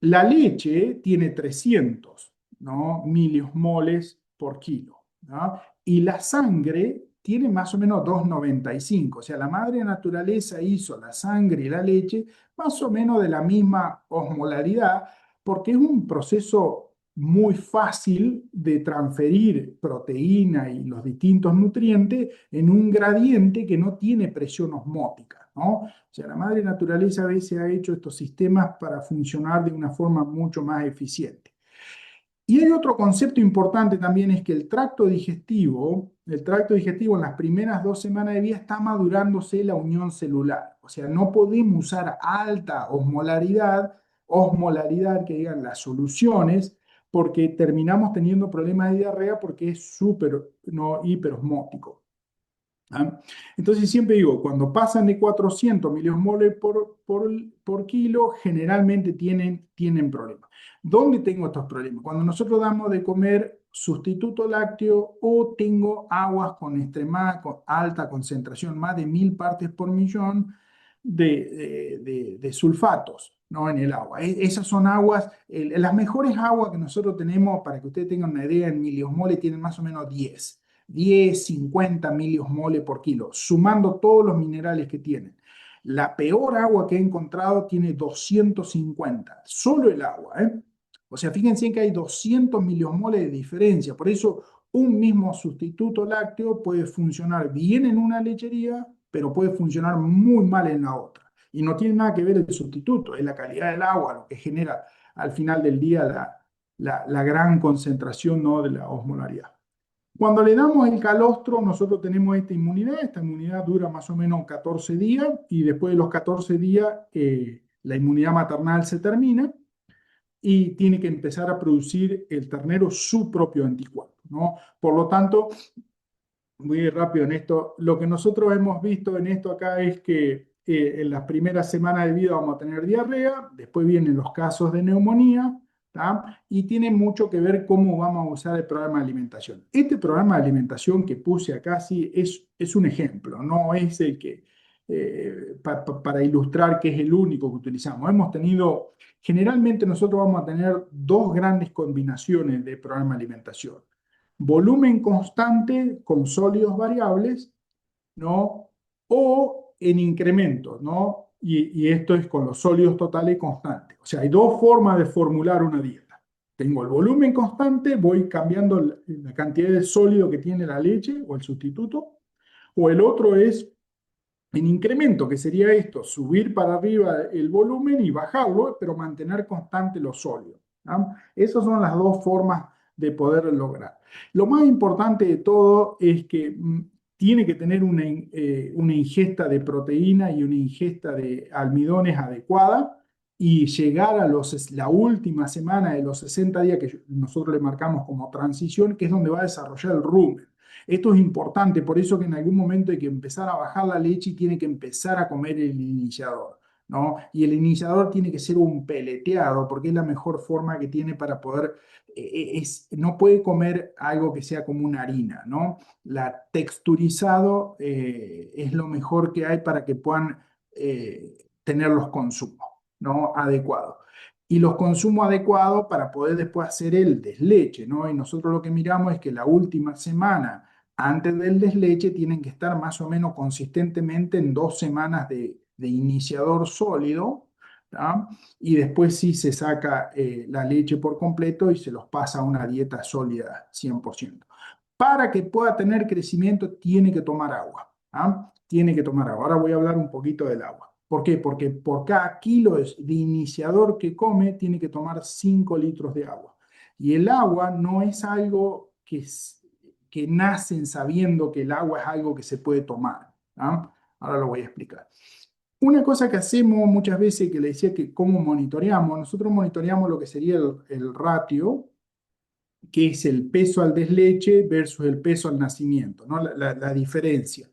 la leche tiene 300, ¿no? Miliosmoles por kilo. ¿No? Y la sangre tiene más o menos 2,95. O sea, la madre naturaleza hizo la sangre y la leche más o menos de la misma osmolaridad porque es un proceso muy fácil de transferir proteína y los distintos nutrientes en un gradiente que no tiene presión osmótica, ¿no? O sea, la madre naturaleza a veces ha hecho estos sistemas para funcionar de una forma mucho más eficiente. Y hay otro concepto importante también, es que el tracto digestivo en las primeras 2 semanas de vida está madurándose la unión celular. O sea, no podemos usar alta osmolaridad que digan las soluciones, porque terminamos teniendo problemas de diarrea porque es súper, no, hiperosmótico. ¿Ah? Entonces siempre digo, cuando pasan de 400 miliosmoles por kilo, generalmente tienen problemas. ¿Dónde tengo estos problemas? Cuando nosotros damos de comer sustituto lácteo o tengo aguas con extremada, con alta concentración, más de 1000 partes por millón de sulfatos, ¿no? En el agua. Esas son aguas, las mejores aguas que nosotros tenemos, para que ustedes tengan una idea, en miliosmoles tienen más o menos 10, 50 miliosmoles por kilo, sumando todos los minerales que tienen. La peor agua que he encontrado tiene 250, solo el agua, ¿eh? O sea, fíjense que hay 200 miliosmoles de diferencia. Por eso, un mismo sustituto lácteo puede funcionar bien en una lechería, pero puede funcionar muy mal en la otra. Y no tiene nada que ver el sustituto, es la calidad del agua lo que genera al final del día la gran concentración, ¿no?, de la osmolaridad. Cuando le damos el calostro, nosotros tenemos esta inmunidad dura más o menos 14 días y después de los 14 días la inmunidad maternal se termina y tiene que empezar a producir el ternero su propio anticuerpo, ¿no? Por lo tanto, muy rápido en esto, lo que nosotros hemos visto en esto acá es que en las primeras semanas de vida vamos a tener diarrea, después vienen los casos de neumonía, ¿tá? Y tiene mucho que ver cómo vamos a usar el programa de alimentación. Este programa de alimentación que puse acá sí es un ejemplo, no es el que, para ilustrar que es el único que utilizamos. Generalmente nosotros vamos a tener dos grandes combinaciones de programa de alimentación: volumen constante con sólidos variables, ¿no? O en incrementos, ¿no? Y esto es con los sólidos totales constantes. O sea, hay dos formas de formular una dieta. Tengo el volumen constante, voy cambiando la cantidad de sólido que tiene la leche o el sustituto, o el otro es en incremento, que sería esto: subir para arriba el volumen y bajarlo, pero mantener constante los sólidos. ¿Ah? Esas son las dos formas de poder lograr. Lo más importante de todo es que tiene que tener una ingesta de proteína y una ingesta de almidones adecuada y llegar a la última semana de los 60 días que nosotros le marcamos como transición, que es donde va a desarrollar el rumen. Esto es importante, por eso que en algún momento hay que empezar a bajar la leche y tiene que empezar a comer el iniciador, ¿no? Y el iniciador tiene que ser un peleteado, porque es la mejor forma que tiene para poder, no puede comer algo que sea como una harina, ¿no? La texturizado es lo mejor que hay para que puedan tener los consumos, ¿no?, adecuados. Y los consumos adecuados para poder después hacer el desleche, ¿no? Y nosotros lo que miramos es que la última semana antes del desleche tienen que estar más o menos consistentemente en 2 semanas de iniciador sólido, ¿tá? Y después sí se saca la leche por completo y se los pasa a una dieta sólida 100%. Para que pueda tener crecimiento tiene que tomar agua, ¿ah? Tiene que tomar agua. Ahora voy a hablar un poquito del agua. ¿Por qué? Porque por cada kilo de iniciador que come tiene que tomar 5 litros de agua. Y el agua no es algo que nacen sabiendo que el agua es algo que se puede tomar, ¿ah? Ahora lo voy a explicar. Una cosa que hacemos muchas veces, que le decía que cómo monitoreamos, nosotros monitoreamos lo que sería el ratio, que es el peso al desleche versus el peso al nacimiento, ¿no? La diferencia.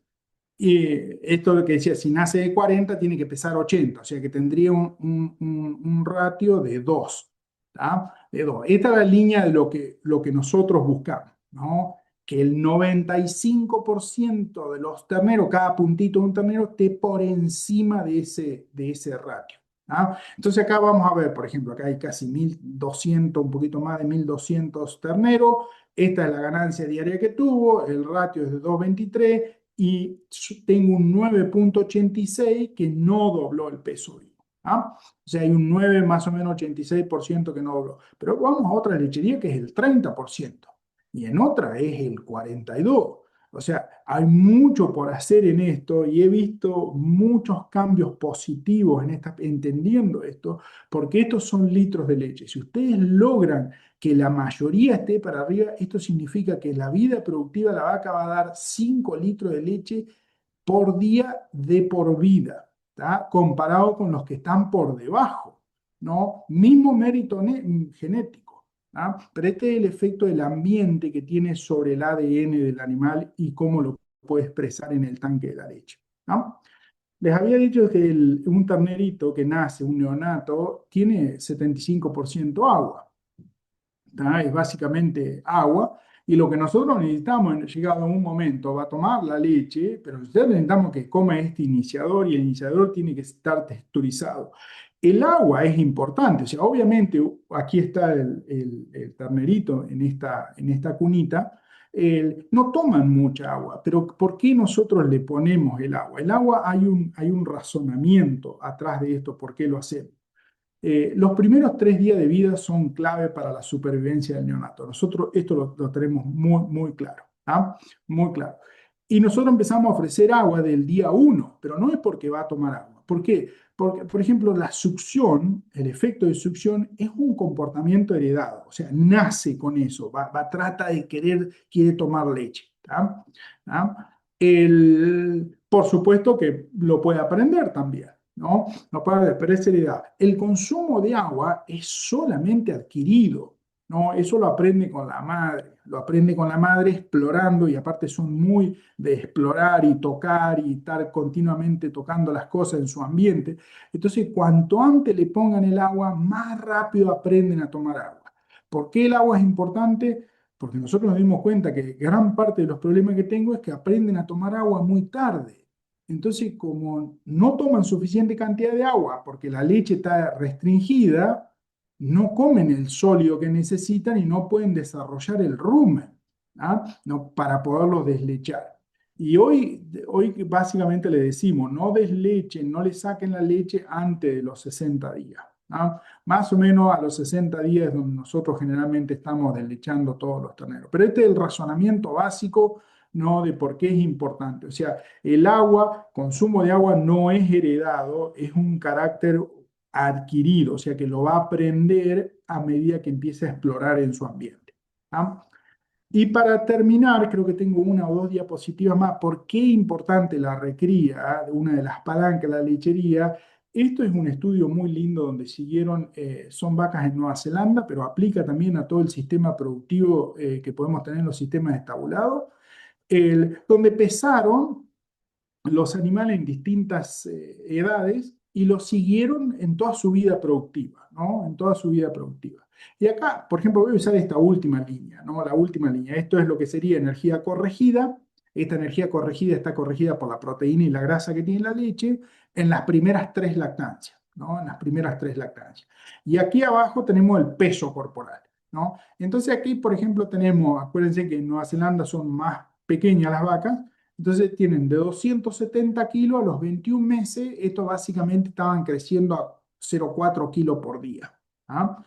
Y esto que decía, si nace de 40 tiene que pesar 80, o sea que tendría un ratio de 2, ¿tá? De 2. Esta es la línea de lo que nosotros buscamos, ¿no? Que el 95% de los terneros, cada puntito de un ternero, esté por encima de ese ratio. ¿Ah? Entonces acá vamos a ver, por ejemplo, acá hay casi 1200, un poquito más de 1200 terneros. Esta es la ganancia diaria que tuvo, el ratio es de 2,23 y tengo un 9,86 que no dobló el peso vivo. ¿Ah? O sea, hay un 9, más o menos 86% que no dobló. Pero vamos a otra lechería que es el 30% y en otra es el 42%. O sea, hay mucho por hacer en esto y he visto muchos cambios positivos entendiendo esto, porque estos son litros de leche. Si ustedes logran que la mayoría esté para arriba, esto significa que la vida productiva de la vaca va a dar 5 litros de leche por día de por vida, ¿tá? Comparado con los que están por debajo, ¿no? Mismo mérito genético, ¿tá? Pero este es el efecto del ambiente que tiene sobre el ADN del animal y cómo lo puede expresar en el tanque de la leche, ¿no? Les había dicho que un ternerito que nace, un neonato, tiene 75% agua. ¿Tá? Es básicamente agua. Y lo que nosotros necesitamos, llegado a un momento, va a tomar la leche, pero nosotros necesitamos que coma este iniciador y el iniciador tiene que estar texturizado. El agua es importante, o sea, obviamente aquí está el ternerito en esta cunita, no toman mucha agua, pero ¿por qué nosotros le ponemos el agua? El agua hay un razonamiento atrás de esto, ¿por qué lo hacemos? Los primeros 3 días de vida son clave para la supervivencia del neonato. Nosotros esto lo tenemos muy, muy claro. ¿Ah? Muy claro. Y nosotros empezamos a ofrecer agua del día uno, pero no es porque va a tomar agua. ¿Por qué? Porque, por ejemplo, la succión, el efecto de succión es un comportamiento heredado, o sea, nace con eso, trata de quiere tomar leche. ¿Tá? ¿Ah? Por supuesto que lo puede aprender también, ¿no? No puede haber, pero es heredad. El consumo de agua es solamente adquirido, ¿no? Eso lo aprende con la madre explorando y aparte son muy de explorar y tocar y estar continuamente tocando las cosas en su ambiente. Entonces, cuanto antes le pongan el agua, más rápido aprenden a tomar agua. ¿Por qué el agua es importante? Porque nosotros nos dimos cuenta que gran parte de los problemas que tengo es que aprenden a tomar agua muy tarde. Entonces, como no toman suficiente cantidad de agua porque la leche está restringida, no comen el sólido que necesitan y no pueden desarrollar el rumen, ¿ah? No, para poderlos deslechar. Y hoy básicamente le decimos, no deslechen, no le saquen la leche antes de los 60 días. ¿Ah? Más o menos a los 60 días es donde nosotros generalmente estamos deslechando todos los terneros. Pero este es el razonamiento básico, ¿no? De por qué es importante. O sea, el agua, consumo de agua no es heredado, es un carácter adquirido, o sea que lo va a aprender a medida que empiece a explorar en su ambiente. ¿Ah? Y para terminar, creo que tengo una o dos diapositivas más. ¿Por qué es importante la recría? Una de las palancas de la lechería. Esto es un estudio muy lindo donde siguieron, son vacas en Nueva Zelanda, pero aplica también a todo el sistema productivo que podemos tener en los sistemas estabulados, donde pesaron los animales en distintas edades y los siguieron en toda su vida productiva, ¿no? En toda su vida productiva. Y acá, por ejemplo, voy a usar esta última línea, ¿no? La última línea. Esto es lo que sería energía corregida. Esta energía corregida está corregida por la proteína y la grasa que tiene la leche en las primeras 3 lactancias, ¿no? En las primeras 3 lactancias. Y aquí abajo tenemos el peso corporal, ¿no? Entonces aquí, por ejemplo, tenemos, acuérdense que en Nueva Zelanda son más pequeñas las vacas, entonces tienen de 270 kilos a los 21 meses, estos básicamente estaban creciendo a 0,4 kilos por día. ¿Ah?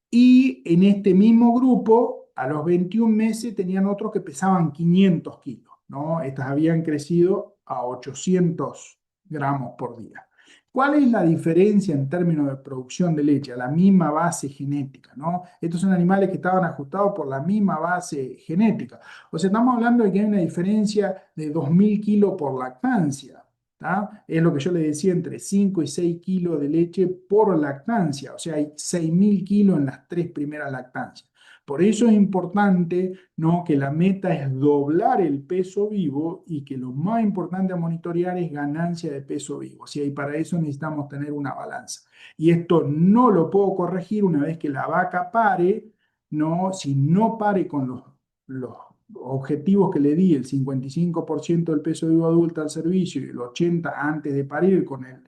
Y en este mismo grupo, a los 21 meses tenían otros que pesaban 500 kilos, ¿no? Estas habían crecido a 800 gramos por día. ¿Cuál es la diferencia en términos de producción de leche? A la misma base genética, ¿no? Estos son animales que estaban ajustados por la misma base genética. O sea, estamos hablando de que hay una diferencia de 2.000 kilos por lactancia. ¿Tá? Es lo que yo le decía, entre 5 y 6 kilos de leche por lactancia, o sea, hay 6.000 kilos en las 3 primeras lactancias. Por eso es importante, ¿no? Que la meta es doblar el peso vivo y que lo más importante a monitorear es ganancia de peso vivo. ¿Sí? Y para eso necesitamos tener una balanza. Y esto no lo puedo corregir una vez que la vaca pare, ¿no? Si no pare con los objetivos que le di, el 55% del peso vivo adulto al servicio y el 80% antes de parir con el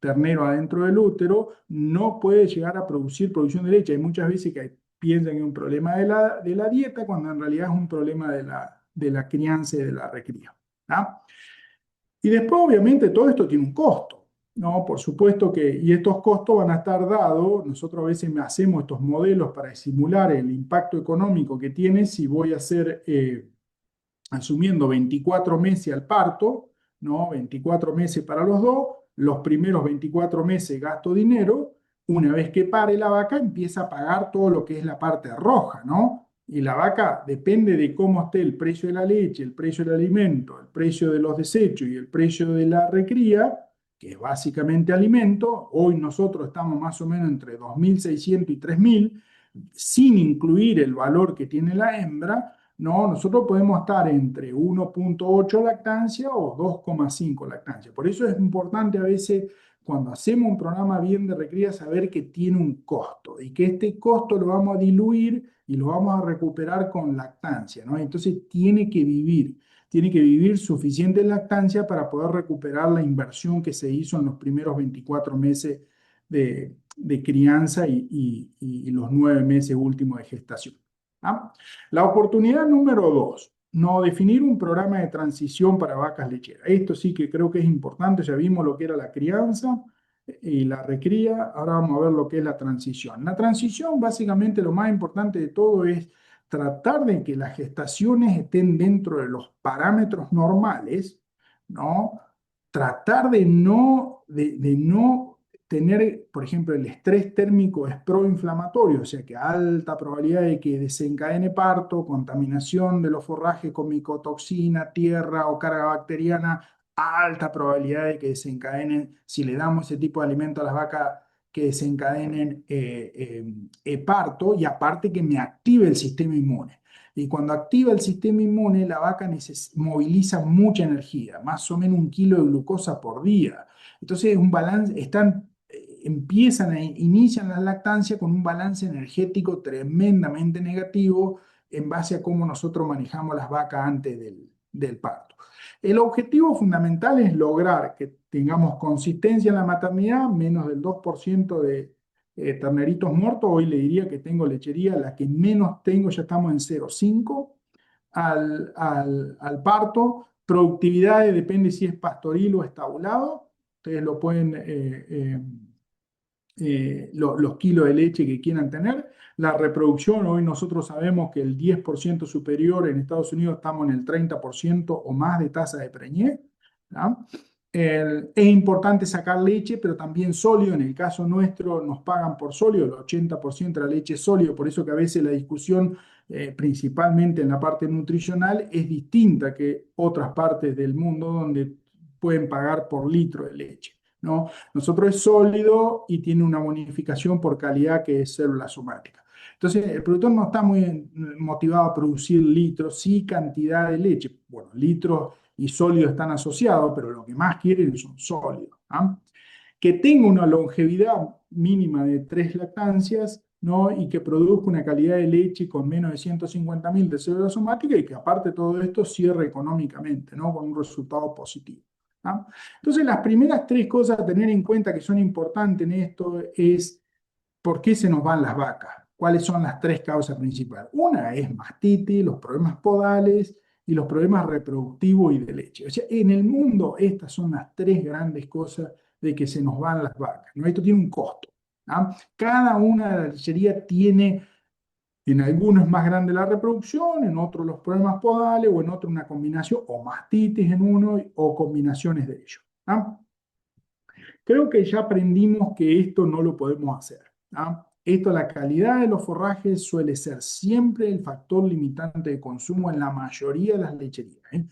ternero adentro del útero, no puede llegar a producir producción de leche. Hay muchas veces que piensan que es un problema de la dieta, cuando en realidad es un problema de la crianza y de la recría. ¿Ah? Y después, obviamente, todo esto tiene un costo, ¿no? Por supuesto que, y estos costos van a estar dados, nosotros a veces hacemos estos modelos para simular el impacto económico que tiene si voy a hacer asumiendo 24 meses al parto, ¿no? 24 meses para los dos, los primeros 24 meses gasto dinero, una vez que pare la vaca empieza a pagar todo lo que es la parte roja, ¿no? Y la vaca depende de cómo esté el precio de la leche, el precio del alimento, el precio de los desechos y el precio de la recría, que es básicamente alimento. Hoy nosotros estamos más o menos entre 2.600 y 3.000, sin incluir el valor que tiene la hembra. No, nosotros podemos estar entre 1,8 lactancia o 2,5 lactancia. Por eso es importante a veces cuando hacemos un programa bien de recría saber que tiene un costo y que este costo lo vamos a diluir y lo vamos a recuperar con lactancia, ¿no? Entonces tiene que vivir suficiente lactancia para poder recuperar la inversión que se hizo en los primeros 24 meses de crianza y los 9 meses últimos de gestación. ¿Ah? La oportunidad número dos, no definir un programa de transición para vacas lecheras. Esto sí que creo que es importante, ya vimos lo que era la crianza y la recría, ahora vamos a ver lo que es la transición. La transición, básicamente, lo más importante de todo es tratar de que las gestaciones estén dentro de los parámetros normales, ¿no? Tratar de no tener, por ejemplo, el estrés térmico es proinflamatorio, o sea que alta probabilidad de que desencadene parto, contaminación de los forrajes con micotoxina, tierra o carga bacteriana, alta probabilidad de que desencadenen, si le damos ese tipo de alimento a las vacas, que desencadenen parto y aparte que me active el sistema inmune. Y cuando activa el sistema inmune, la vaca moviliza mucha energía, más o menos 1 kilo de glucosa por día. Entonces, es un balance, inician la lactancia con un balance energético tremendamente negativo en base a cómo nosotros manejamos las vacas antes del parto. El objetivo fundamental es lograr que tengamos consistencia en la maternidad, menos del 2% de terneritos muertos. Hoy le diría que tengo lechería, la que menos tengo, ya estamos en 0,5 al parto. Productividad depende si es pastoril o estabulado. Ustedes lo pueden, los kilos de leche que quieran tener. La reproducción, hoy nosotros sabemos que el 10% superior en Estados Unidos estamos en el 30% o más de tasa de preñez. ¿Ya? Es importante sacar leche, pero también sólido. En el caso nuestro nos pagan por sólido, el 80% de la leche es sólido, por eso que a veces la discusión, principalmente en la parte nutricional, es distinta que otras partes del mundo donde pueden pagar por litro de leche, ¿no? Nosotros es sólido y tiene una bonificación por calidad que es célula somática. Entonces, el productor no está muy motivado a producir litros, sí cantidad de leche. Bueno, litros y sólidos están asociados, pero lo que más quieren son sólidos. ¿Ah? Que tenga una longevidad mínima de 3 lactancias, ¿no? Y que produzca una calidad de leche con menos de 150.000 de célula somática y que aparte de todo esto cierre económicamente, ¿no? Con un resultado positivo. ¿Ah? Entonces, las primeras 3 cosas a tener en cuenta que son importantes en esto es por qué se nos van las vacas. ¿Cuáles son las 3 causas principales? Una es mastitis, los problemas podales y los problemas reproductivos y de leche. O sea, en el mundo estas son las 3 grandes cosas de que se nos van las vacas, ¿no? Esto tiene un costo. ¿Ah? Cada una de las lecherías tiene, en algunos más grande la reproducción, en otros los problemas podales, o en otro una combinación, o mastitis en uno, o combinaciones de ellos. ¿Ah? Creo que ya aprendimos que esto no lo podemos hacer. ¿Ah? Esto, la calidad de los forrajes suele ser siempre el factor limitante de consumo en la mayoría de las lecherías, ¿eh?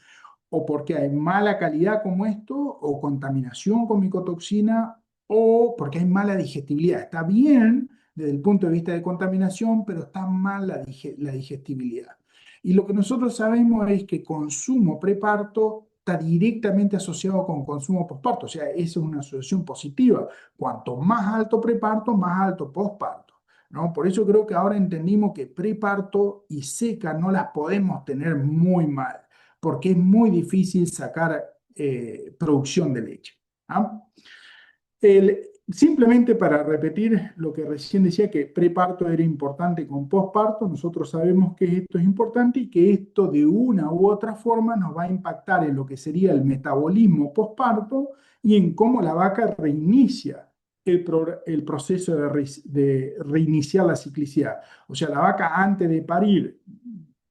O porque hay mala calidad como esto, o contaminación con micotoxina, o porque hay mala digestibilidad. Está bien desde el punto de vista de contaminación, pero está mal la digestibilidad. Y lo que nosotros sabemos es que consumo preparto está directamente asociado con consumo postparto, o sea, esa es una asociación positiva. Cuanto más alto preparto, más alto postparto, ¿no? Por eso creo que ahora entendimos que preparto y seca no las podemos tener muy mal porque es muy difícil sacar producción de leche. ¿Ah? Simplemente para repetir lo que recién decía, que preparto era importante con posparto, nosotros sabemos que esto es importante y que esto de una u otra forma nos va a impactar en lo que sería el metabolismo posparto y en cómo la vaca reinicia el proceso de reiniciar la ciclicidad. O sea, la vaca antes de parir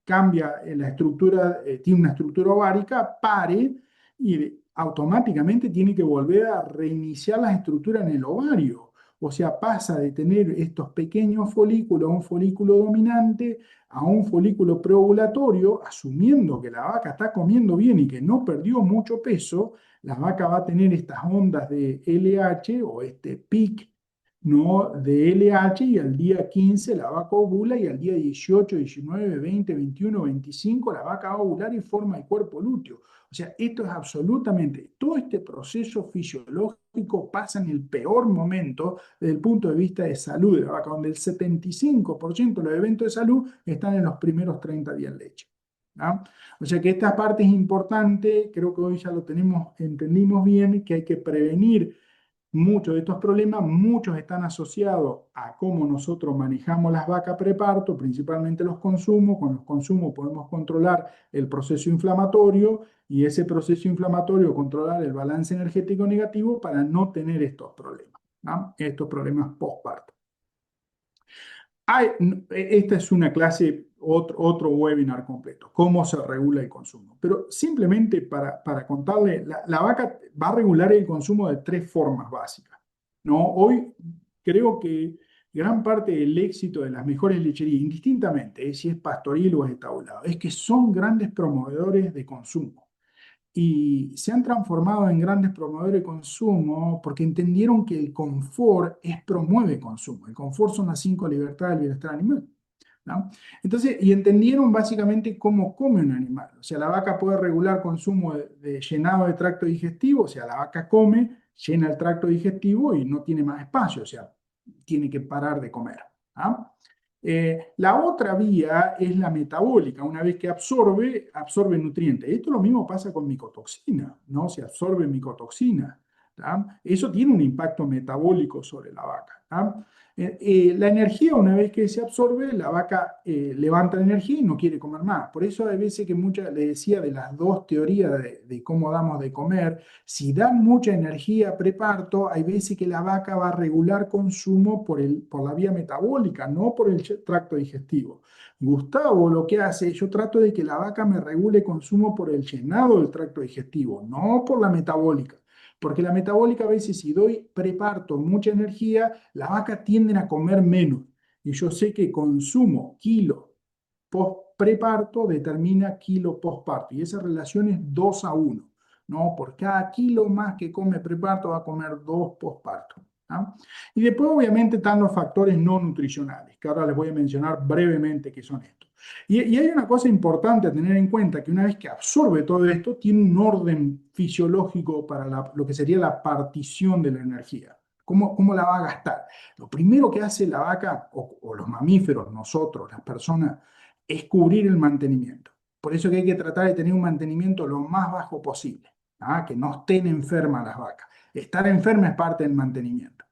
cambia la estructura, tiene una estructura ovárica, pare y automáticamente tiene que volver a reiniciar las estructuras en el ovario. O sea, pasa de tener estos pequeños folículos, un folículo dominante, a un folículo preovulatorio, asumiendo que la vaca está comiendo bien y que no perdió mucho peso, la vaca va a tener estas ondas de LH o este pic ¿no? de LH y al día 15 la vaca ovula y al día 18, 19, 20, 21, 25 la vaca va a ovular y forma el cuerpo lúteo. O sea, esto es absolutamente, todo este proceso fisiológico pasa en el peor momento desde el punto de vista de salud de la vaca, donde el 75% de los eventos de salud están en los primeros 30 días de leche. ¿Ah? O sea que esta parte es importante, creo que hoy ya lo tenemos, entendimos bien, que hay que prevenir muchos de estos problemas. Muchos están asociados a cómo nosotros manejamos las vacas preparto, principalmente los consumos. Con los consumos podemos controlar el proceso inflamatorio y ese proceso inflamatorio controlar el balance energético negativo para no tener estos problemas, ¿no? Estos problemas postparto. Esta es una clase, otro webinar completo, cómo se regula el consumo. Pero simplemente para contarle, la vaca va a regular el consumo de tres formas básicas, ¿no? Hoy creo que gran parte del éxito de las mejores lecherías, indistintamente, si es pastoril o es estabulado, es que son grandes promovedores de consumo y se han transformado en grandes promotores de consumo porque entendieron que el confort promueve consumo. El confort son las cinco libertades del bienestar animal, ¿no? Entonces, y entendieron básicamente cómo come un animal. O sea, la vaca puede regular consumo de llenado de tracto digestivo, o sea, la vaca come, llena el tracto digestivo y no tiene más espacio, o sea, tiene que parar de comer. ¿Ah? La otra vía es la metabólica. Una vez que absorbe, absorbe nutrientes. Esto lo mismo pasa con micotoxina, ¿no? Se absorbe micotoxina. ¿Tá? Eso tiene un impacto metabólico sobre la vaca. ¿Tá? La energía, una vez que se absorbe, la vaca levanta la energía y no quiere comer más. Por eso hay veces que muchas, le decía de las dos teorías de cómo damos de comer, si dan mucha energía preparto, hay veces que la vaca va a regular consumo por la vía metabólica, no por el tracto digestivo. Gustavo lo que hace, yo trato de que la vaca me regule consumo por el llenado del tracto digestivo, no por la metabólica. Porque la metabólica a veces si doy preparto mucha energía, la vaca tienden a comer menos. Y yo sé que consumo kilo preparto determina kilo postparto. Y esa relación es 2 a 1. ¿No? Por cada kilo más que come preparto va a comer 2 postparto. ¿Ah? Y después obviamente están los factores no nutricionales, que ahora les voy a mencionar brevemente qué son estos. Y hay una cosa importante a tener en cuenta, que una vez que absorbe todo esto, tiene un orden fisiológico para lo que sería la partición de la energía. ¿Cómo la va a gastar? Lo primero que hace la vaca, o los mamíferos, nosotros, las personas, es cubrir el mantenimiento. Por eso que hay que tratar de tener un mantenimiento lo más bajo posible, ¿ah? Que no estén enfermas las vacas. Estar enferma es parte del mantenimiento.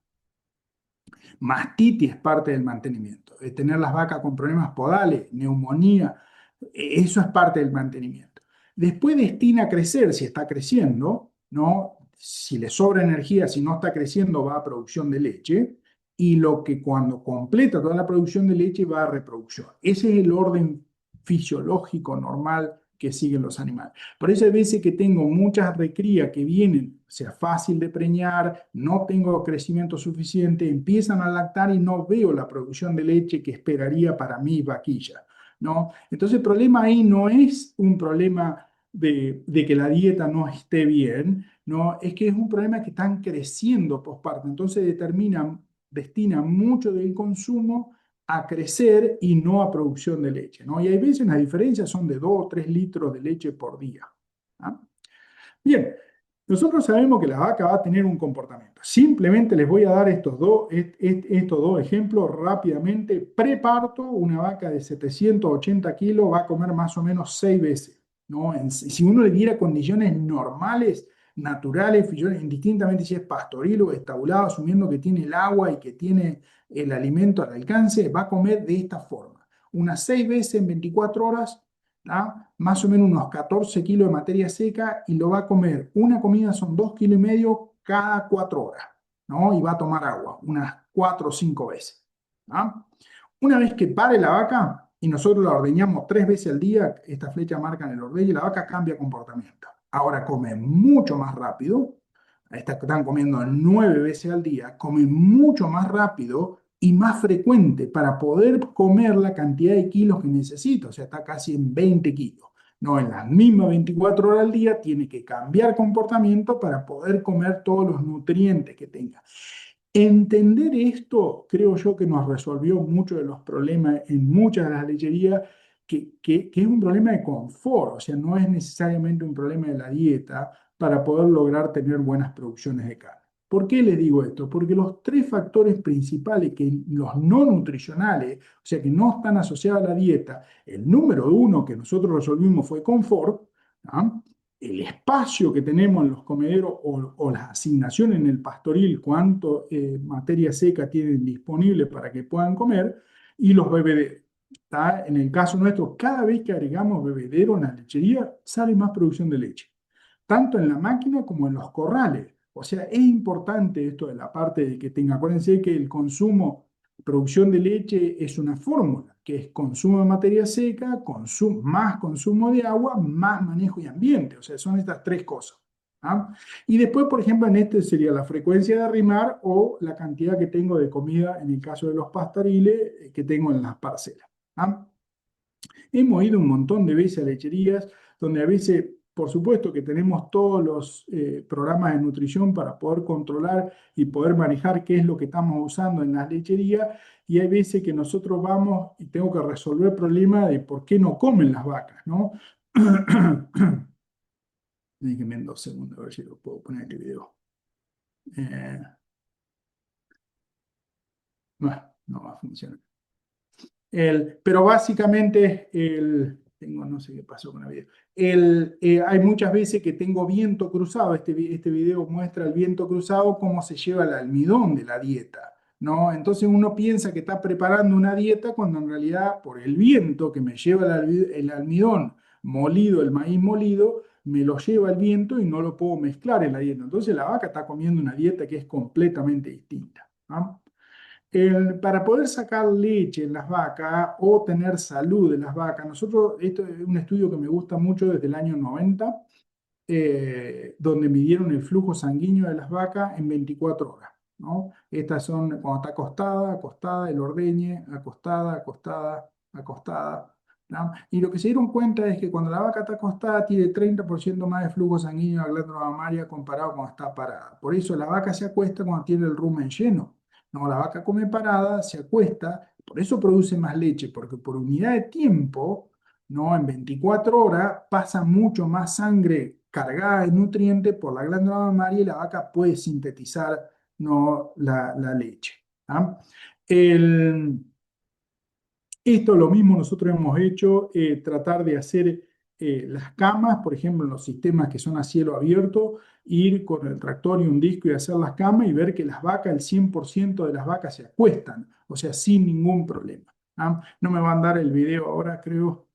Mastitis es parte del mantenimiento. Tener las vacas con problemas podales, neumonía, eso es parte del mantenimiento. Después destina a crecer si está creciendo, ¿no? Si le sobra energía, si no está creciendo, va a producción de leche. Y lo que cuando completa toda la producción de leche va a reproducción. Ese es el orden fisiológico normal que siguen los animales. Por eso hay veces que tengo muchas recrías que vienen, o sea, fácil de preñar, no tengo crecimiento suficiente, empiezan a lactar y no veo la producción de leche que esperaría para mi vaquilla, ¿no? Entonces el problema ahí no es un problema de que la dieta no esté bien, ¿no? Es que es un problema que están creciendo posparto, entonces destinan mucho del consumo a crecer y no a producción de leche, ¿no? Y hay veces las diferencias son de 2 o 3 litros de leche por día. ¿Ah? Bien, nosotros sabemos que la vaca va a tener un comportamiento. Simplemente les voy a dar estos dos ejemplos rápidamente. Preparto, una vaca de 780 kilos va a comer más o menos 6 veces, ¿no? Si uno le diera condiciones normales, naturales, indistintamente si es pastoril o estabulado, asumiendo que tiene el agua y que tiene el alimento al alcance, va a comer de esta forma. Unas 6 veces en 24 horas, ¿ah? Más o menos unos 14 kilos de materia seca y lo va a comer. Una comida son 2,5 kilos cada 4 horas, ¿no? Y va a tomar agua unas 4 o 5 veces. ¿Ah? Una vez que pare la vaca y nosotros la ordeñamos 3 veces al día, esta flecha marca en el ordeño y la vaca cambia comportamiento. Ahora come mucho más rápido, están comiendo 9 veces al día, come mucho más rápido y más frecuente para poder comer la cantidad de kilos que necesita, o sea, está casi en 20 kilos. No, en las mismas 24 horas al día tiene que cambiar comportamiento para poder comer todos los nutrientes que tenga. Entender esto, creo yo que nos resolvió muchos de los problemas en muchas de las lecherías, que es un problema de confort, o sea, no es necesariamente un problema de la dieta para poder lograr tener buenas producciones de carne. ¿Por qué les digo esto? Porque los tres factores principales, que los no nutricionales, o sea, que no están asociados a la dieta, el número uno que nosotros resolvimos fue confort, ¿ah? El espacio que tenemos en los comederos o las asignaciones en el pastoril, cuánto materia seca tienen disponible para que puedan comer, y los bebederos. ¿Tá? En el caso nuestro, cada vez que agregamos bebedero en la lechería, sale más producción de leche, tanto en la máquina como en los corrales. O sea, es importante esto de la parte de que tenga, acuérdense que el consumo, producción de leche es una fórmula, que es consumo de materia seca, más consumo de agua, más manejo y ambiente. O sea, son estas tres cosas. ¿Ah? Y después, por ejemplo, en este sería la frecuencia de arrimar o la cantidad que tengo de comida en el caso de los pastariles que tengo en las parcelas. ¿Ah? Hemos ido un montón de veces a lecherías donde a veces, por supuesto que tenemos todos los programas de nutrición para poder controlar y poder manejar qué es lo que estamos usando en las lecherías, y hay veces que nosotros vamos y tengo que resolver el problema de por qué no comen las vacas, ¿no? Déjenme en 2 segundos a ver si lo puedo poner en el video. Eh, bueno, no va a funcionar. Pero básicamente, no sé qué pasó con el video. Hay muchas veces que tengo viento cruzado. Este video muestra el viento cruzado, cómo se lleva el almidón de la dieta, ¿no? Entonces uno piensa que está preparando una dieta cuando en realidad por el viento que me lleva el almidón molido, el maíz molido, me lo lleva el viento y no lo puedo mezclar en la dieta. Entonces la vaca está comiendo una dieta que es completamente distinta. ¿Ah? Para poder sacar leche en las vacas o tener salud en las vacas, esto es un estudio que me gusta mucho desde el año 90, donde midieron el flujo sanguíneo de las vacas en 24 horas, ¿no? Estas son cuando está acostada, acostada, el ordeñe, acostada, acostada, acostada, ¿no? Y lo que se dieron cuenta es que cuando la vaca está acostada tiene 30% más de flujo sanguíneo a la glándula mamaria comparado cuando está parada. Por eso la vaca se acuesta cuando tiene el rumen lleno. No, la vaca come parada, se acuesta, por eso produce más leche, porque por unidad de tiempo, ¿no? En 24 horas pasa mucho más sangre cargada de nutrientes por la glándula mamaria y la vaca puede sintetizar, ¿no? la leche. ¿Ah? El, Esto lo mismo nosotros hemos hecho, tratar de hacer las camas, por ejemplo, en los sistemas que son a cielo abierto, ir con el tractor y un disco y hacer las camas y ver que las vacas, el 100% de las vacas se acuestan, o sea, sin ningún problema. ¿Ah? No me van a dar el video ahora, creo.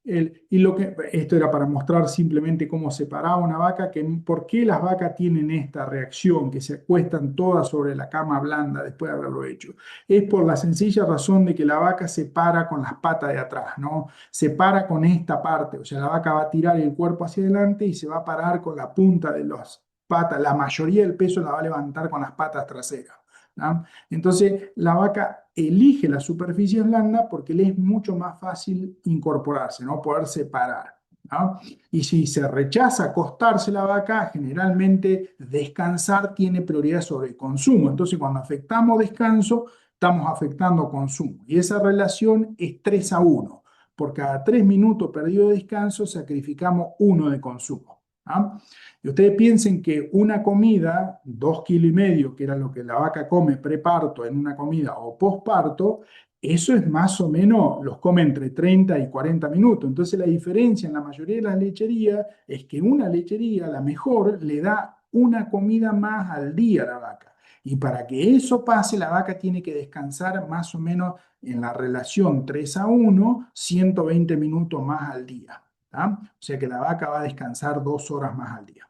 Esto era para mostrar simplemente cómo separaba una vaca, por qué las vacas tienen esta reacción, que se acuestan todas sobre la cama blanda después de haberlo hecho. Es por la sencilla razón de que la vaca se para con las patas de atrás, ¿no? Se para con esta parte, o sea, la vaca va a tirar el cuerpo hacia adelante y se va a parar con la punta de las patas. La mayoría del peso la va a levantar con las patas traseras, ¿no? Entonces, la vaca elige la superficie blanda porque le es mucho más fácil incorporarse, ¿no? Poder separar. ¿No? Y si se rechaza acostarse la vaca, generalmente descansar tiene prioridad sobre el consumo. Entonces, cuando afectamos descanso, estamos afectando consumo. Y esa relación es 3-1. Por cada 3 minutos perdido de descanso, sacrificamos 1 de consumo. ¿Ah? Y ustedes piensen que una comida, 2,5 kilos, que era lo que la vaca come preparto en una comida o posparto, eso es más o menos, los come entre 30 y 40 minutos. Entonces la diferencia en la mayoría de las lecherías es que una lechería, la mejor, le da una comida más al día a la vaca. Y para que eso pase, la vaca tiene que descansar más o menos en la relación 3-1, 120 minutos más al día. ¿Tá? O sea que la vaca va a descansar 2 horas más al día.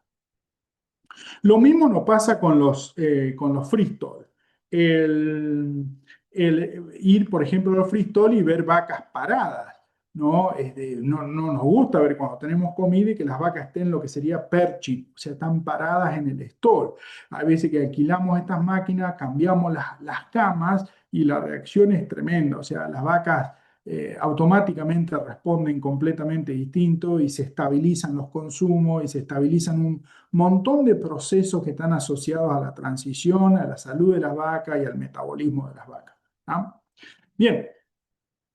Lo mismo nos pasa con los freestall. El ir, por ejemplo, a los freestall y ver vacas paradas. ¿No? No nos gusta ver cuando tenemos comida y que las vacas estén lo que sería perching, o sea, están paradas en el stall. Hay veces que alquilamos estas máquinas, cambiamos las camas y la reacción es tremenda. O sea, las vacas automáticamente responden completamente distinto y se estabilizan los consumos y se estabilizan un montón de procesos que están asociados a la transición, a la salud de las vacas y al metabolismo de las vacas. ¿Ah? Bien,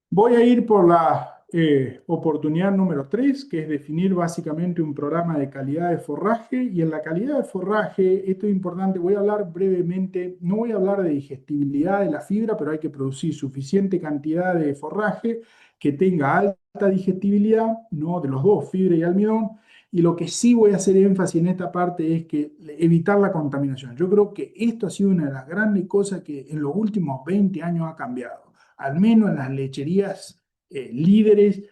voy a ir por la oportunidad número 3, que es definir básicamente un programa de calidad de forraje. Y en la calidad de forraje, esto es importante, voy a hablar brevemente, no voy a hablar de digestibilidad de la fibra, pero hay que producir suficiente cantidad de forraje que tenga alta digestibilidad, ¿no? De los dos, fibra y almidón. Y lo que sí voy a hacer énfasis en esta parte es que evitar la contaminación. Yo creo que esto ha sido una de las grandes cosas que en los últimos 20 años ha cambiado. Al menos en las lecherías líderes,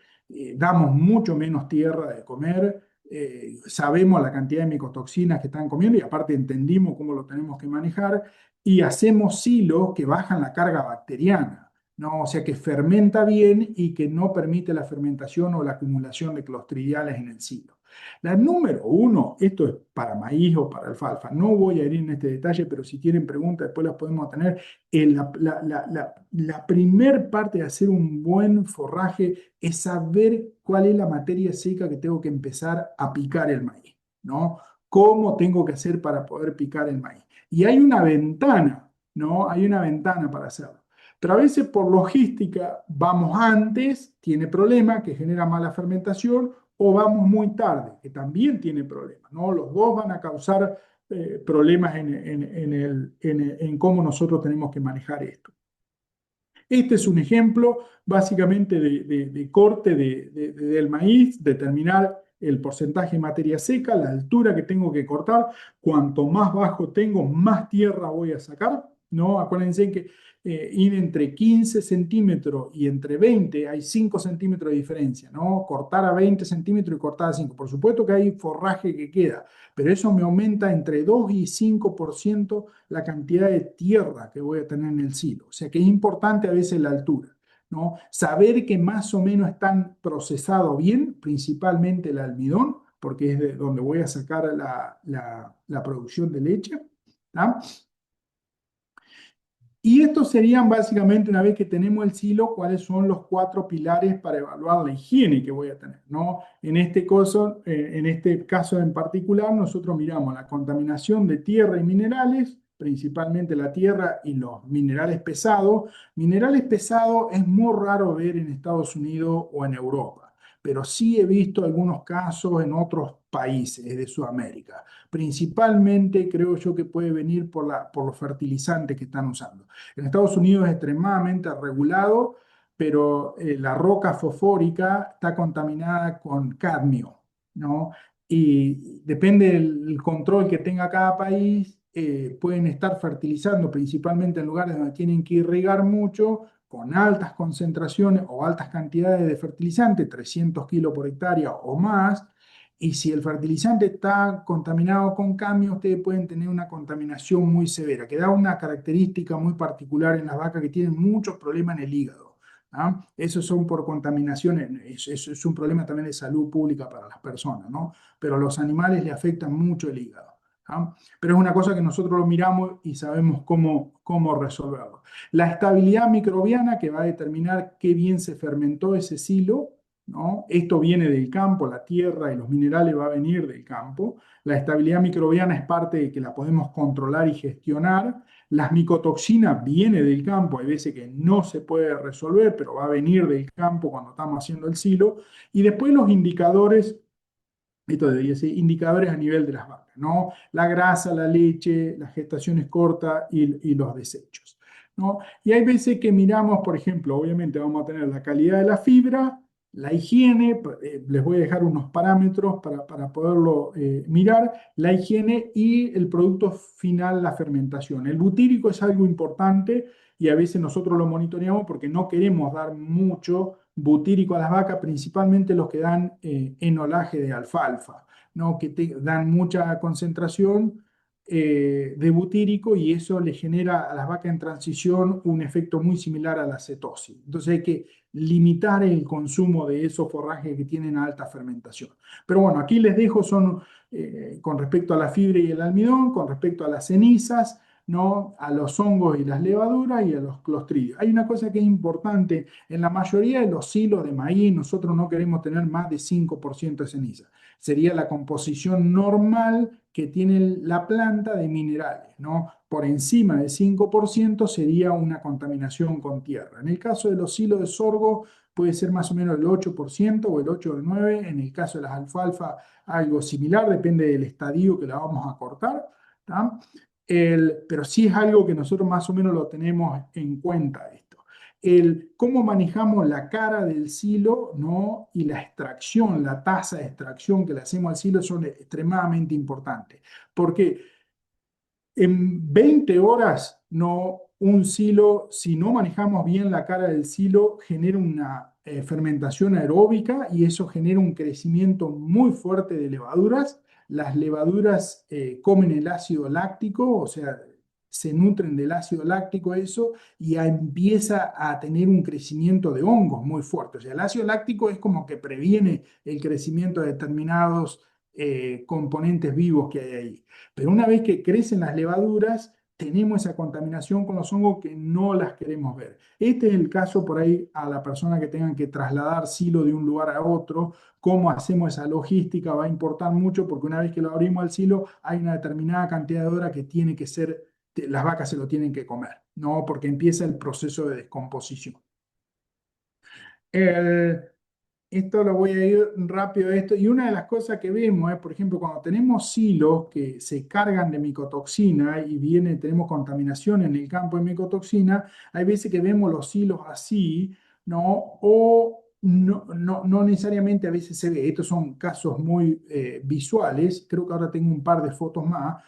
damos mucho menos tierra de comer, sabemos la cantidad de micotoxinas que están comiendo y aparte entendimos cómo lo tenemos que manejar y hacemos silos que bajan la carga bacteriana, ¿no? O sea que fermenta bien y que no permite la fermentación o la acumulación de clostridiales en el silo. La número uno, esto es para maíz o para alfalfa, no voy a ir en este detalle, pero si tienen preguntas después las podemos tener. La primer parte de hacer un buen forraje es saber cuál es la materia seca que tengo que empezar a picar el maíz, ¿no? ¿Cómo tengo que hacer para poder picar el maíz? Y hay una ventana, ¿no? Hay una ventana para hacerlo. Pero a veces por logística vamos antes, tiene problema, que genera mala fermentación, o vamos muy tarde, que también tiene problemas, ¿no? Los dos van a causar problemas en cómo nosotros tenemos que manejar esto. Este es un ejemplo básicamente de corte del maíz, determinar el porcentaje de materia seca, la altura que tengo que cortar. Cuanto más bajo tengo, más tierra voy a sacar, ¿no? Acuérdense que ir entre 15 centímetros y entre 20 hay 5 centímetros de diferencia, ¿no? Cortar a 20 centímetros y cortar a 5. Por supuesto que hay forraje que queda, pero eso me aumenta entre 2 y 5% la cantidad de tierra que voy a tener en el silo. O sea que es importante a veces la altura, ¿no? Saber que más o menos están procesados bien, principalmente el almidón, porque es de donde voy a sacar la producción de leche. ¿Tá? Y estos serían básicamente, una vez que tenemos el silo, cuáles son los 4 pilares para evaluar la higiene que voy a tener, ¿no? En este caso en particular, nosotros miramos la contaminación de tierra y minerales, principalmente la tierra y los minerales pesados. Minerales pesados es muy raro ver en Estados Unidos o en Europa, pero sí he visto algunos casos en otros países de Sudamérica. Principalmente creo yo que puede venir por los fertilizantes que están usando. En Estados Unidos es extremadamente regulado, pero la roca fosfórica está contaminada con cadmio, ¿no? Y depende del control que tenga cada país, pueden estar fertilizando principalmente en lugares donde tienen que irrigar mucho, con altas concentraciones o altas cantidades de fertilizante, 300 kilos por hectárea o más, y si el fertilizante está contaminado con cadmio, ustedes pueden tener una contaminación muy severa, que da una característica muy particular en las vacas que tienen muchos problemas en el hígado. ¿Ah? Esos son por contaminaciones, es un problema también de salud pública para las personas, ¿no? Pero a los animales le afectan mucho el hígado. ¿Ah? Pero es una cosa que nosotros lo miramos y sabemos cómo resolverlo. La estabilidad microbiana que va a determinar qué bien se fermentó ese silo, ¿no? Esto viene del campo, la tierra y los minerales va a venir del campo. La estabilidad microbiana es parte de que la podemos controlar y gestionar. Las micotoxinas vienen del campo, hay veces que no se puede resolver, pero va a venir del campo cuando estamos haciendo el silo. Y después los indicadores, esto debería ser indicadores a nivel de las vacas, ¿no? La grasa, la leche, las gestaciones cortas y los desechos, ¿no? Y hay veces que miramos, por ejemplo, obviamente vamos a tener la calidad de la fibra, la higiene, les voy a dejar unos parámetros para poderlo mirar, la higiene y el producto final, la fermentación. El butírico es algo importante y a veces nosotros lo monitoreamos porque no queremos dar mucho butírico a las vacas, principalmente los que dan enolaje de alfalfa, ¿no? Que dan mucha concentración de butírico y eso le genera a las vacas en transición un efecto muy similar a la cetosis. Entonces hay que limitar el consumo de esos forrajes que tienen alta fermentación. Pero bueno, aquí les dejo son con respecto a la fibra y el almidón, con respecto a las cenizas, ¿no? A los hongos y las levaduras y a los clostridios. Hay una cosa que es importante, en la mayoría de los silos de maíz nosotros no queremos tener más de 5% de ceniza. Sería la composición normal que tiene la planta de minerales, ¿no? Por encima del 5% sería una contaminación con tierra. En el caso de los silos de sorgo puede ser más o menos el 8% o el 8 o el 9%. En el caso de las alfalfa algo similar, depende del estadio que la vamos a cortar. ¿Tá? Pero sí es algo que nosotros más o menos lo tenemos en cuenta esto. Cómo manejamos la cara del silo, ¿no? Y la extracción, la tasa de extracción que le hacemos al silo son extremadamente importantes. Porque en 20 horas, no, un silo, si no manejamos bien la cara del silo, genera una fermentación aeróbica y eso genera un crecimiento muy fuerte de levaduras. Las levaduras comen el ácido láctico, o sea, se nutren del ácido láctico eso y empieza a tener un crecimiento de hongos muy fuerte. O sea, el ácido láctico es como que previene el crecimiento de determinados componentes vivos que hay ahí. Pero una vez que crecen las levaduras, tenemos esa contaminación con los hongos que no las queremos ver. Este es el caso por ahí a la persona que tengan que trasladar silo de un lugar a otro. Cómo hacemos esa logística va a importar mucho porque una vez que lo abrimos al silo, hay una determinada cantidad de horas que tiene que ser, las vacas se lo tienen que comer, ¿no? Porque empieza el proceso de descomposición. El, Esto lo voy a ir rápido esto. Y una de las cosas que vemos es, por ejemplo, cuando tenemos silos que se cargan de micotoxina y tenemos contaminación en el campo de micotoxina, hay veces que vemos los silos así, ¿no? O no necesariamente a veces se ve. Estos son casos muy visuales. Creo que ahora tengo un par de fotos más.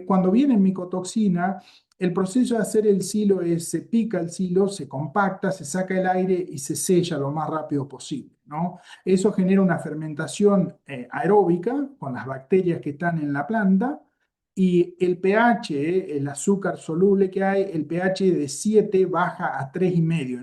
Cuando viene micotoxina, el proceso de hacer el silo es, se pica el silo, se compacta, se saca el aire y se sella lo más rápido posible, ¿no? Eso genera una fermentación aeróbica con las bacterias que están en la planta y el pH, el azúcar soluble que hay, el pH de 7 baja a 3,5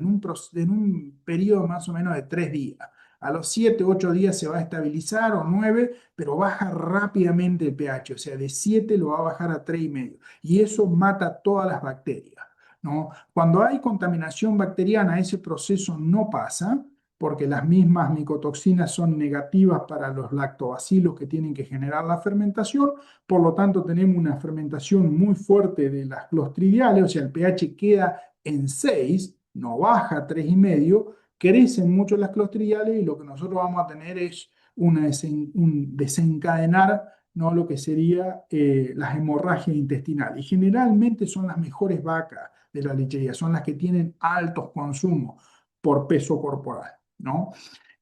en un periodo más o menos de 3 días. A los 7 8 días se va a estabilizar o 9, pero baja rápidamente el pH, o sea, de 7 lo va a bajar a 3,5 y eso mata todas las bacterias, ¿no? Cuando hay contaminación bacteriana, ese proceso no pasa porque las mismas micotoxinas son negativas para los lactobacilos que tienen que generar la fermentación, por lo tanto tenemos una fermentación muy fuerte de las clostridiales, o sea, el pH queda en 6, no baja a 3,5, crecen mucho las clostridiales y lo que nosotros vamos a tener es un desencadenar, ¿no? Lo que sería las hemorragias intestinales. Y generalmente son las mejores vacas de la lechería, son las que tienen altos consumos por peso corporal, ¿no?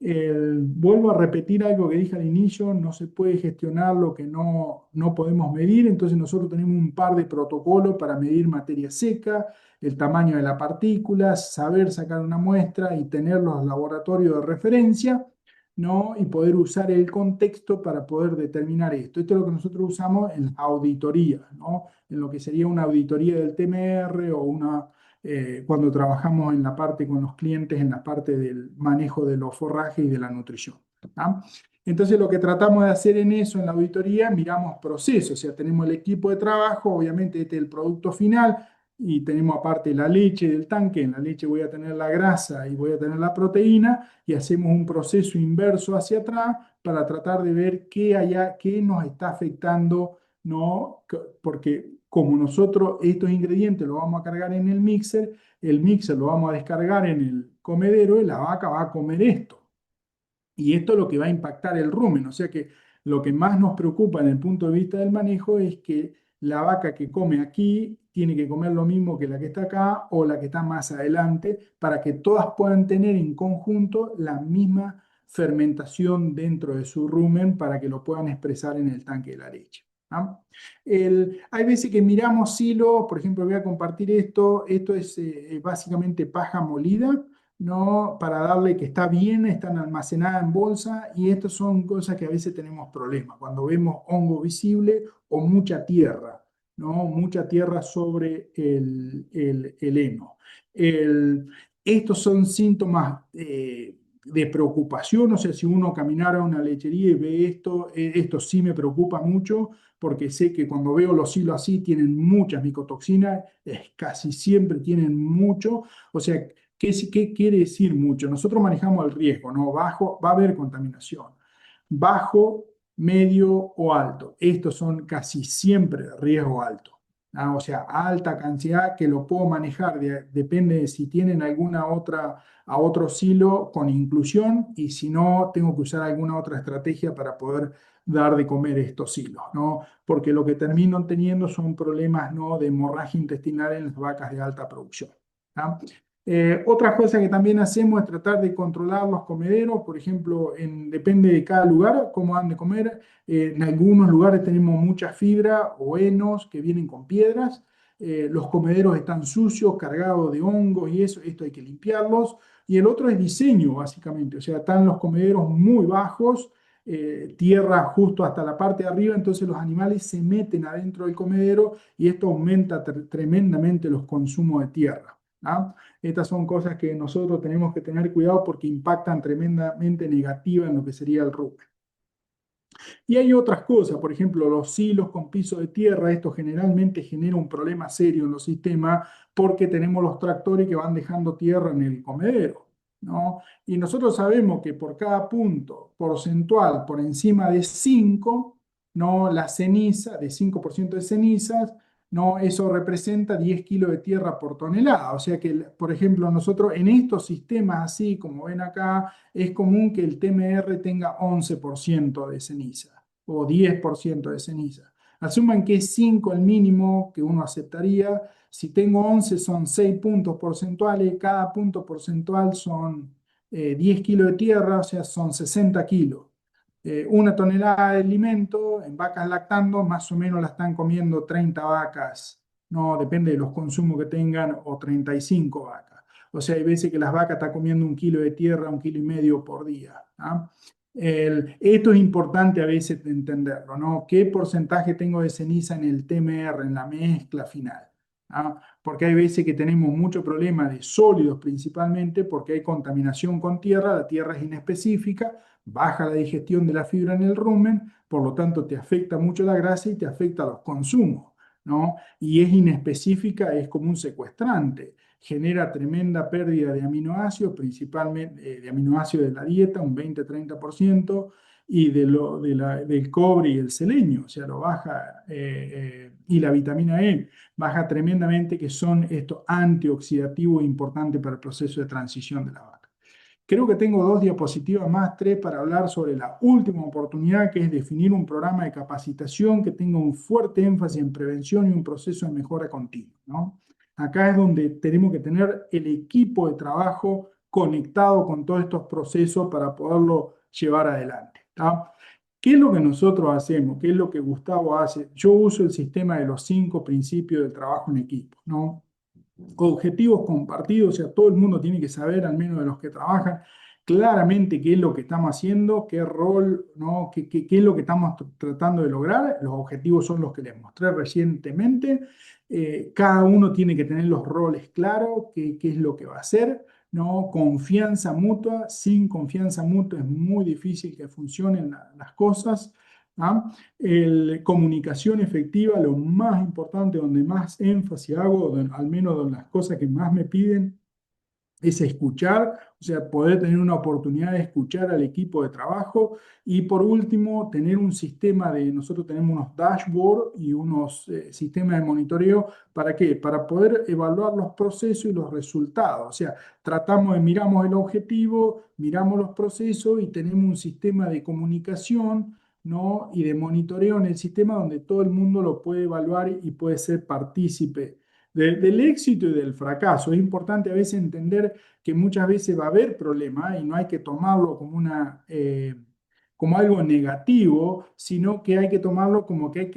Vuelvo a repetir algo que dije al inicio, no se puede gestionar lo que no podemos medir, entonces nosotros tenemos un par de protocolos para medir materia seca, el tamaño de la partícula, saber sacar una muestra y tener los laboratorios de referencia, ¿no? Y poder usar el contexto para poder determinar esto. Esto es lo que nosotros usamos en la auditoría, ¿no? En lo que sería una auditoría del TMR o cuando trabajamos en la parte con los clientes, en la parte del manejo de los forrajes y de la nutrición. ¿Tá? Entonces lo que tratamos de hacer en eso, en la auditoría, miramos procesos, o sea, tenemos el equipo de trabajo, obviamente este es el producto final, y tenemos aparte la leche del tanque, en la leche voy a tener la grasa y voy a tener la proteína, y hacemos un proceso inverso hacia atrás para tratar de ver qué nos está afectando, ¿no? Porque como nosotros estos ingredientes los vamos a cargar en el mixer lo vamos a descargar en el comedero y la vaca va a comer esto. Y esto es lo que va a impactar el rumen. O sea que lo que más nos preocupa en el punto de vista del manejo es que la vaca que come aquí tiene que comer lo mismo que la que está acá o la que está más adelante para que todas puedan tener en conjunto la misma fermentación dentro de su rumen para que lo puedan expresar en el tanque de la leche. ¿Ah? Hay veces que miramos silos, por ejemplo, voy a compartir esto es básicamente paja molida, ¿no? Para darle que está bien, están almacenadas en bolsa y estas son cosas que a veces tenemos problemas, cuando vemos hongo visible o mucha tierra, ¿no? Mucha tierra sobre el heno. Estos son síntomas de preocupación. O sea, si uno caminara a una lechería y ve esto, esto sí me preocupa mucho porque sé que cuando veo los hilos así tienen muchas micotoxinas, casi siempre tienen mucho. O sea, ¿qué quiere decir mucho? Nosotros manejamos el riesgo, ¿no? Bajo, va a haber contaminación. Bajo, medio o alto. Estos son casi siempre riesgo alto. O sea, alta cantidad que lo puedo manejar, depende de si tienen alguna otra, a otro silo con inclusión y si no, tengo que usar alguna otra estrategia para poder dar de comer estos hilos, ¿no? Porque lo que terminan teniendo son problemas, ¿no?, de hemorragia intestinal en las vacas de alta producción. ¿Ah? Otra cosa que también hacemos es tratar de controlar los comederos, por ejemplo, depende de cada lugar, cómo han de comer. En algunos lugares tenemos mucha fibra o henos que vienen con piedras. Los comederos están sucios, cargados de hongos y eso, esto hay que limpiarlos. Y el otro es diseño, básicamente. O sea, están los comederos muy bajos, tierra justo hasta la parte de arriba, entonces los animales se meten adentro del comedero y esto aumenta tremendamente los consumos de tierra. ¿Ah? Estas son cosas que nosotros tenemos que tener cuidado porque impactan tremendamente negativa en lo que sería el rumen. Y hay otras cosas, por ejemplo, los silos con piso de tierra, esto generalmente genera un problema serio en los sistemas porque tenemos los tractores que van dejando tierra en el comedero, ¿no? Y nosotros sabemos que por cada punto porcentual por encima de 5, ¿no? La ceniza, de 5% de cenizas, ¿no? Eso representa 10 kilos de tierra por tonelada. O sea que, por ejemplo, nosotros en estos sistemas así, como ven acá, es común que el TMR tenga 11% de ceniza o 10% de ceniza. Asuman que es 5 el mínimo que uno aceptaría. Si tengo 11 son 6 puntos porcentuales, cada punto porcentual son 10 kilos de tierra, o sea, son 60 kilos. Una tonelada de alimento en vacas lactando, más o menos la están comiendo 30 vacas, no depende de los consumos que tengan, o 35 vacas. O sea, hay veces que las vacas están comiendo 1 kilo de tierra, 1,5 kilos por día. ¿Ah? Esto es importante a veces de entenderlo, ¿no? ¿Qué porcentaje tengo de ceniza en el TMR, en la mezcla final? ¿Ah? Porque hay veces que tenemos mucho problema de sólidos principalmente porque hay contaminación con tierra, la tierra es inespecífica, baja la digestión de la fibra en el rumen, por lo tanto te afecta mucho la grasa y te afecta los consumos, ¿no? Y es inespecífica, es como un secuestrante, genera tremenda pérdida de aminoácidos, principalmente de aminoácidos de la dieta, un 20-30%, y del cobre y el selenio, o sea, lo baja, y la vitamina E baja tremendamente, que son estos antioxidativos importantes para el proceso de transición de la vaca. Creo que tengo 2 diapositivas más, 3, para hablar sobre la última oportunidad, que es definir un programa de capacitación que tenga un fuerte énfasis en prevención y un proceso de mejora continua, ¿no? Acá es donde tenemos que tener el equipo de trabajo conectado con todos estos procesos para poderlo llevar adelante, ¿tá? ¿Qué es lo que nosotros hacemos? ¿Qué es lo que Gustavo hace? Yo uso el sistema de los 5 principios del trabajo en equipo, ¿no? Objetivos compartidos, o sea, todo el mundo tiene que saber, al menos de los que trabajan, claramente qué es lo que estamos haciendo, qué rol, ¿no? Qué es lo que estamos tratando de lograr. Los objetivos son los que les mostré recientemente. Cada uno tiene que tener los roles claros, qué es lo que va a hacer, ¿no? Confianza mutua. Sin confianza mutua es muy difícil que funcionen las cosas. ¿Ah? Comunicación efectiva, lo más importante, donde más énfasis hago, al menos de las cosas que más me piden, es escuchar, o sea, poder tener una oportunidad de escuchar al equipo de trabajo. Y por último, tener un sistema nosotros tenemos unos dashboards y unos sistemas de monitoreo. ¿Para qué? Para poder evaluar los procesos y los resultados. O sea, miramos el objetivo, miramos los procesos y tenemos un sistema de comunicación, ¿no? Y de monitoreo en el sistema donde todo el mundo lo puede evaluar y puede ser partícipe del éxito y del fracaso. Es importante a veces entender que muchas veces va a haber problemas y no hay que tomarlo como algo negativo, sino que hay que tomarlo como que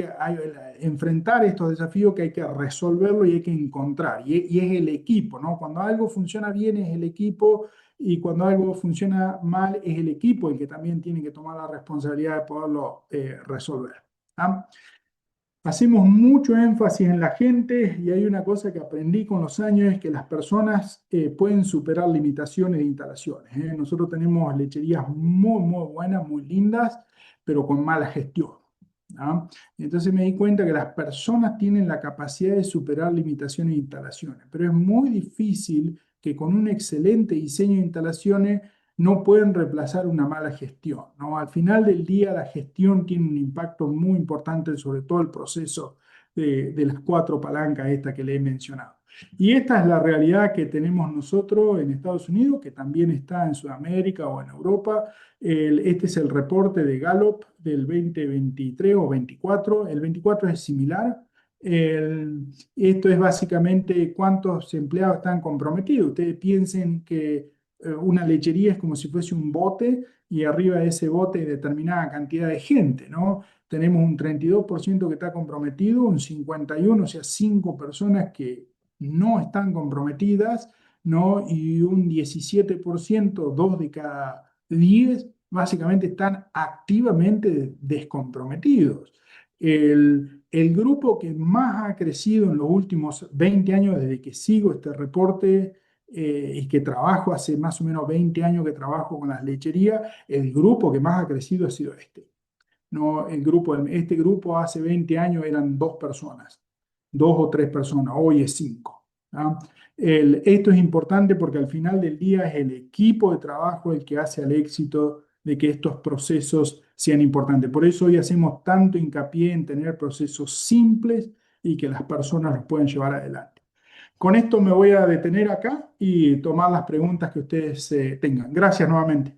enfrentar estos desafíos, que hay que resolverlo y hay que encontrar. Y es el equipo, ¿no? Cuando algo funciona bien es el equipo, y cuando algo funciona mal es el equipo el que también tiene que tomar la responsabilidad de poderlo resolver. ¿Ah? Hacemos mucho énfasis en la gente y hay una cosa que aprendí con los años, es que las personas pueden superar limitaciones de instalaciones. Nosotros tenemos lecherías muy, muy buenas, muy lindas, pero con mala gestión. ¿Ah? Entonces me di cuenta que las personas tienen la capacidad de superar limitaciones de instalaciones, pero es muy difícil que con un excelente diseño de instalaciones no pueden reemplazar una mala gestión, ¿no? Al final del día, la gestión tiene un impacto muy importante sobre todo el proceso de las cuatro palancas estas que le he mencionado. Y esta es la realidad que tenemos nosotros en Estados Unidos, que también está en Sudamérica o en Europa. Este es el reporte de Gallup del 2023 o 24. El 24 es similar. Esto es básicamente cuántos empleados están comprometidos. Ustedes piensen que una lechería es como si fuese un bote y arriba de ese bote hay determinada cantidad de gente, ¿no? Tenemos un 32% que está comprometido, un 51%, o sea, 5 personas que no están comprometidas, ¿no? Y un 17%, 2 de cada 10, básicamente están activamente descomprometidos. El grupo que más ha crecido en los últimos 20 años, desde que sigo este reporte, y que trabajo hace más o menos 20 años que trabajo con las lecherías, el grupo que más ha crecido ha sido este. No, este grupo hace 20 años eran 2 personas, 2 o 3 personas, hoy es 5. ¿Ah? Esto es importante porque al final del día es el equipo de trabajo el que hace al éxito de que estos procesos sean importantes. Por eso hoy hacemos tanto hincapié en tener procesos simples y que las personas los puedan llevar adelante. Con esto me voy a detener acá y tomar las preguntas que ustedes tengan. Gracias nuevamente.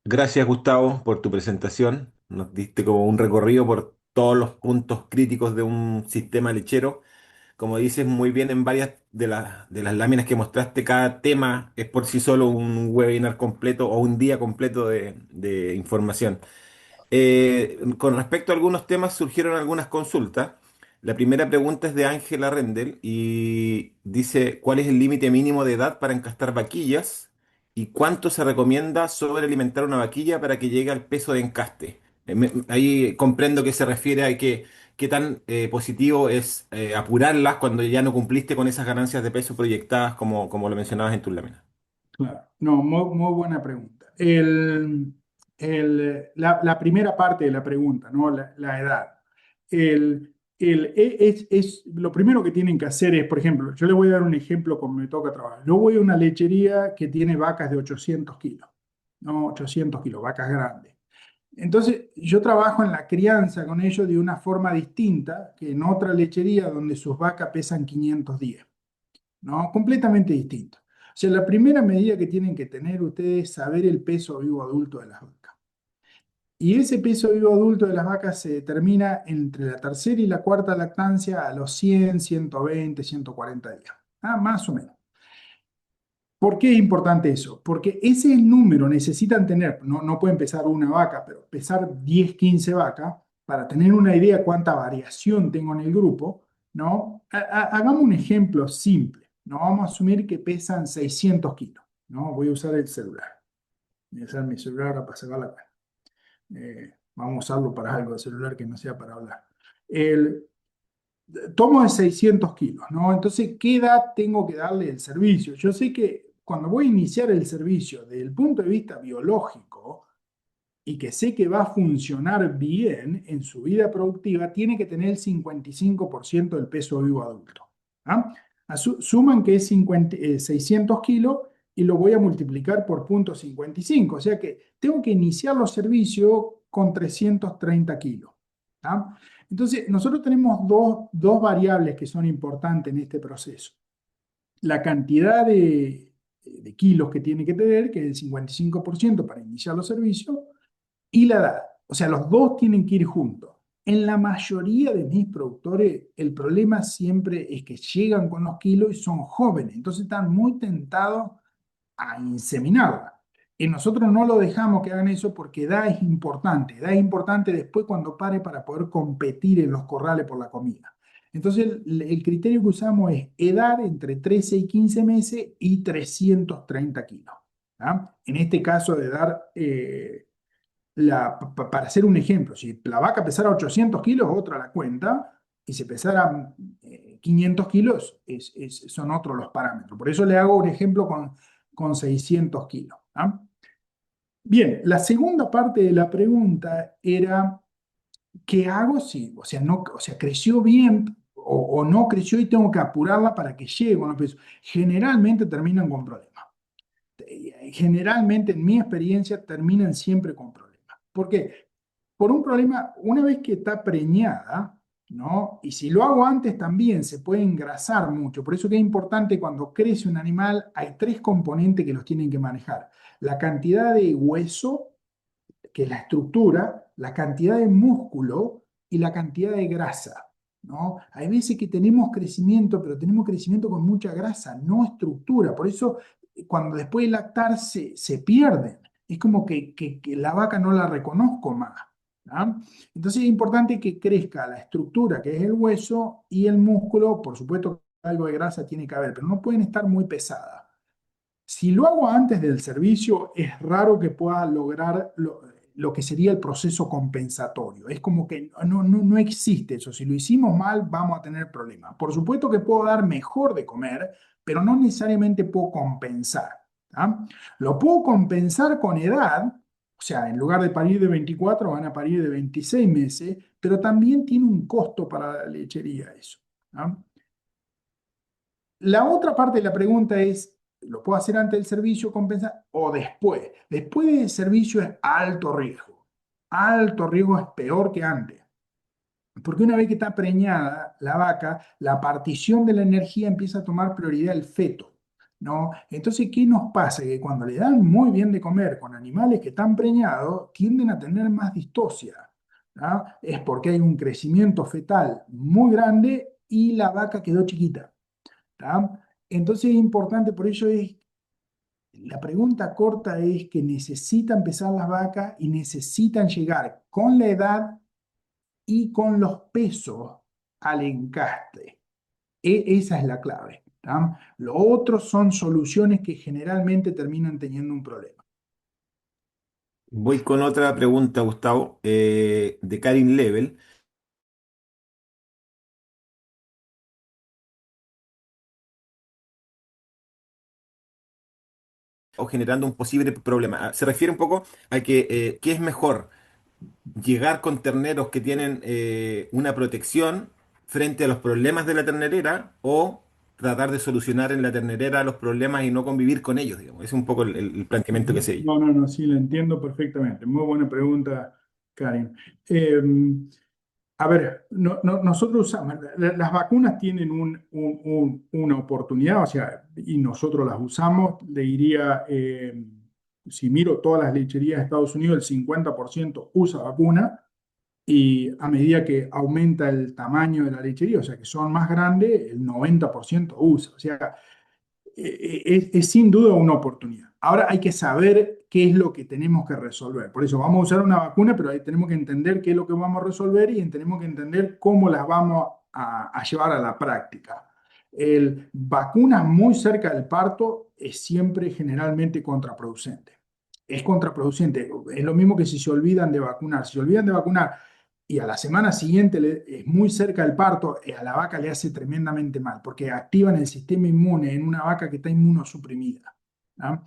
Gracias, Gustavo, por tu presentación. Nos diste como un recorrido por todos los puntos críticos de un sistema lechero. Como dices muy bien en varias de las láminas que mostraste, cada tema es por sí solo un webinar completo o un día completo de información. Con respecto a algunos temas surgieron algunas consultas. La primera pregunta es de Ángela Rendel y dice, ¿cuál es el límite mínimo de edad para encastar vaquillas? ¿Y cuánto se recomienda sobrealimentar una vaquilla para que llegue al peso de encaste? Ahí comprendo que se refiere a que qué tan positivo es apurarlas cuando ya no cumpliste con esas ganancias de peso proyectadas como lo mencionabas en tus láminas. Claro, no, muy, muy buena pregunta. La primera parte de la pregunta, ¿no? La edad. Lo primero que tienen que hacer es, por ejemplo, yo les voy a dar un ejemplo como me toca trabajar. Yo voy a una lechería que tiene vacas de 800 kilos, ¿no? 800 kilos, vacas grandes. Entonces, yo trabajo en la crianza con ellos de una forma distinta que en otra lechería donde sus vacas pesan 510. ¿No? Completamente distinto. O sea, la primera medida que tienen que tener ustedes es saber el peso vivo adulto de las vacas. Y ese peso vivo adulto de las vacas se determina entre la tercera y la cuarta lactancia a los 100, 120, 140 días. Ah, más o menos. ¿Por qué es importante eso? Porque ese número necesitan tener, no pueden pesar una vaca, pero pesar 10, 15 vacas para tener una idea cuánta variación tengo en el grupo, ¿no? Hagamos un ejemplo simple, ¿no? Vamos a asumir que pesan 600 kilos, ¿no? Voy a usar el celular. Voy a usar mi celular ahora para sacar la cara. Vamos a usarlo para algo, el celular que no sea para hablar. El, Tomo de 600 kilos, ¿no? Entonces, ¿qué edad tengo que darle el servicio? Yo sé que cuando voy a iniciar el servicio desde el punto de vista biológico y que sé que va a funcionar bien en su vida productiva, tiene que tener el 55% del peso vivo adulto. ¿Ah? Suman que es 600 kilos y lo voy a multiplicar por 0,55. O sea que tengo que iniciar los servicios con 330 kilos. ¿Ah? Entonces, nosotros tenemos dos variables que son importantes en este proceso. La cantidad de kilos que tiene que tener, que es el 55% para iniciar los servicios, y la edad. O sea, los dos tienen que ir juntos. En la mayoría de mis productores, el problema siempre es que llegan con los kilos y son jóvenes, entonces están muy tentados a inseminarla. Y nosotros no lo dejamos que hagan eso porque edad es importante después cuando pare para poder competir en los corrales por la comida. Entonces el criterio que usamos es edad entre 13 y 15 meses y 330 kilos. ¿Ah? En este caso de dar para hacer un ejemplo, si la vaca pesara 800 kilos, otra la cuenta, y si pesara 500 kilos, son otros los parámetros. Por eso le hago un ejemplo con 600 kilos. ¿Ah? Bien, la segunda parte de la pregunta era, ¿qué hago si, o sea, no, o sea, creció bien o no creció y tengo que apurarla para que llegue con los pesos? Generalmente terminan con problemas. Generalmente, en mi experiencia, terminan siempre con problemas. ¿Por qué? Por un problema, una vez que está preñada, ¿no? Y si lo hago antes también se puede engrasar mucho. Por eso que es importante cuando crece un animal, hay tres componentes que los tienen que manejar. La cantidad de hueso, que es la estructura, la cantidad de músculo y la cantidad de grasa, ¿no? Hay veces que tenemos crecimiento, pero tenemos crecimiento con mucha grasa, no estructura. Por eso, cuando después de lactar se pierden. Es como que la vaca no la reconozco más. ¿Ah? Entonces es importante que crezca la estructura, que es el hueso, y el músculo. Por supuesto que algo de grasa tiene que haber, pero no pueden estar muy pesadas. Si lo hago antes del servicio, es raro que pueda lograr lo que sería el proceso compensatorio. Es como que no existe eso. Si lo hicimos mal, vamos a tener problemas. Por supuesto que puedo dar mejor de comer, pero no necesariamente puedo compensar. ¿Ah? Lo puedo compensar con edad, o sea, en lugar de parir de 24, van a parir de 26 meses, pero también tiene un costo para la lechería eso. ¿Ah? La otra parte de la pregunta es, ¿lo puedo hacer antes del servicio, compensar o después? Después del servicio es alto riesgo. Alto riesgo es peor que antes. Porque una vez que está preñada la vaca, la partición de la energía empieza a tomar prioridad el feto, ¿no? Entonces, ¿qué nos pasa? Que cuando le dan muy bien de comer con animales que están preñados, tienden a tener más distocia, ¿no? Es porque hay un crecimiento fetal muy grande y la vaca quedó chiquita. ¿Tá? Entonces es importante, por ello es, la pregunta corta es que necesitan empezar las vacas y necesitan llegar con la edad y con los pesos al encastre. Esa es la clave. ¿Tá? Lo otro son soluciones que generalmente terminan teniendo un problema. Voy con otra pregunta, Gustavo, de Karin Level, o generando un posible problema. Se refiere un poco a que, ¿qué es mejor? Llegar con terneros que tienen una protección frente a los problemas de la ternerera o tratar de solucionar en la ternerera los problemas y no convivir con ellos, digamos. Ese es un poco el planteamiento que Ujú. se yo. No, sí, la entiendo perfectamente. Muy buena pregunta, Karin. Eh, A ver, nosotros usamos, las vacunas tienen una oportunidad, o sea, y nosotros las usamos, le diría, si miro todas las lecherías de Estados Unidos, el 50% usa vacuna, y a medida que aumenta el tamaño de la lechería, o sea, que son más grandes, el 90% usa. O sea, es sin duda una oportunidad. Ahora hay que saber qué es lo que tenemos que resolver. Por eso vamos a usar una vacuna, pero ahí tenemos que entender qué es lo que vamos a resolver y tenemos que entender cómo las vamos a llevar a la práctica. El vacunas muy cerca del parto es siempre generalmente contraproducente. Es contraproducente. Es lo mismo que si se olvidan de vacunar. Si se olvidan de vacunar y a la semana siguiente es muy cerca del parto, a la vaca le hace tremendamente mal, porque activan el sistema inmune en una vaca que está inmunosuprimida. ¿Ah?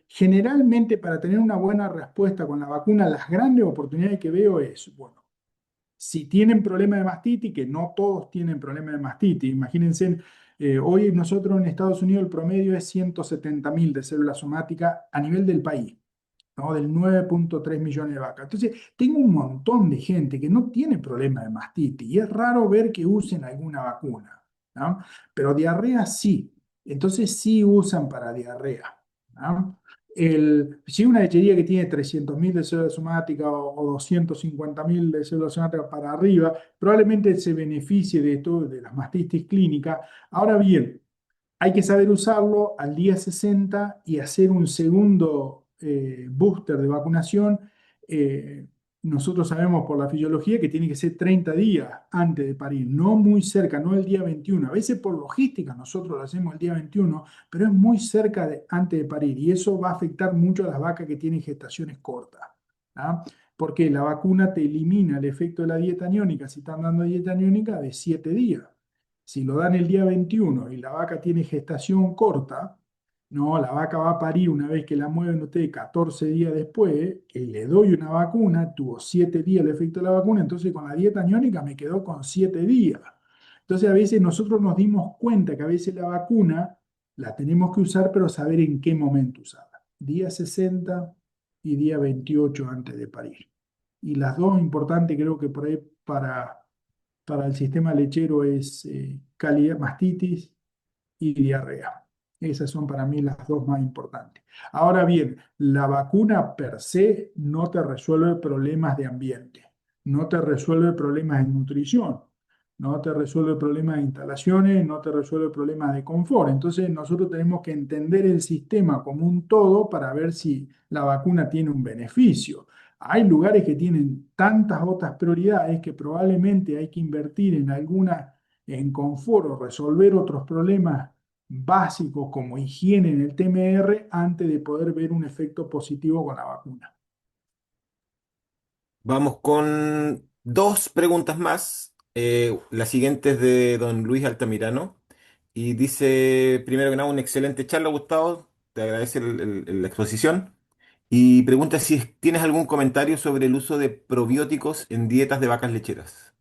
Generalmente, para tener una buena respuesta con la vacuna, las grandes oportunidades que veo es, bueno, si tienen problema de mastitis, que no todos tienen problema de mastitis, imagínense, hoy nosotros en Estados Unidos el promedio es 170.000 de células somáticas a nivel del país, ¿no? Del 9,3 millones de vacas. Entonces, tengo un montón de gente que no tiene problema de mastitis y es raro ver que usen alguna vacuna, ¿no? Pero diarrea sí. Entonces sí usan para diarrea, ¿no? Si una lechería que tiene 300.000 de células somáticas o 250.000 de células somáticas para arriba, probablemente se beneficie de esto, de las mastitis clínicas. Ahora bien, hay que saber usarlo al día 60 y hacer un segundo booster de vacunación. Eh, Nosotros sabemos por la fisiología que tiene que ser 30 días antes de parir, no muy cerca, no el día 21. A veces por logística nosotros lo hacemos el día 21, pero es muy cerca de antes de parir y eso va a afectar mucho a las vacas que tienen gestaciones cortas. ¿ah? Porque la vacuna te elimina el efecto de la dieta aniónica, si están dando dieta aniónica, de 7 días. Si lo dan el día 21 y la vaca tiene gestación corta, no, la vaca va a parir una vez que la mueven ustedes 14 días después, que le doy una vacuna, tuvo 7 días el efecto de la vacuna, entonces con la dieta aniónica me quedó con 7 días. Entonces a veces nosotros nos dimos cuenta que a veces la vacuna la tenemos que usar, pero saber en qué momento usarla. Día 60 y día 28 antes de parir. Y las dos importantes creo que por ahí para el sistema lechero es calidad, mastitis y diarrea. Esas son para mí las dos más importantes. Ahora bien, la vacuna per se no te resuelve problemas de ambiente, no te resuelve problemas de nutrición, no te resuelve problemas de instalaciones, no te resuelve problemas de confort. Entonces nosotros tenemos que entender el sistema como un todo para ver si la vacuna tiene un beneficio. Hay lugares que tienen tantas otras prioridades que probablemente hay que invertir en alguna en confort o resolver otros problemas básicos como higiene en el TMR antes de poder ver un efecto positivo con la vacuna. Vamos con dos preguntas más. La siguiente es de don Luis Altamirano y dice, primero que nada, una excelente charla, Gustavo. Te agradece la exposición. Y pregunta si tienes algún comentario sobre el uso de probióticos en dietas de vacas lecheras.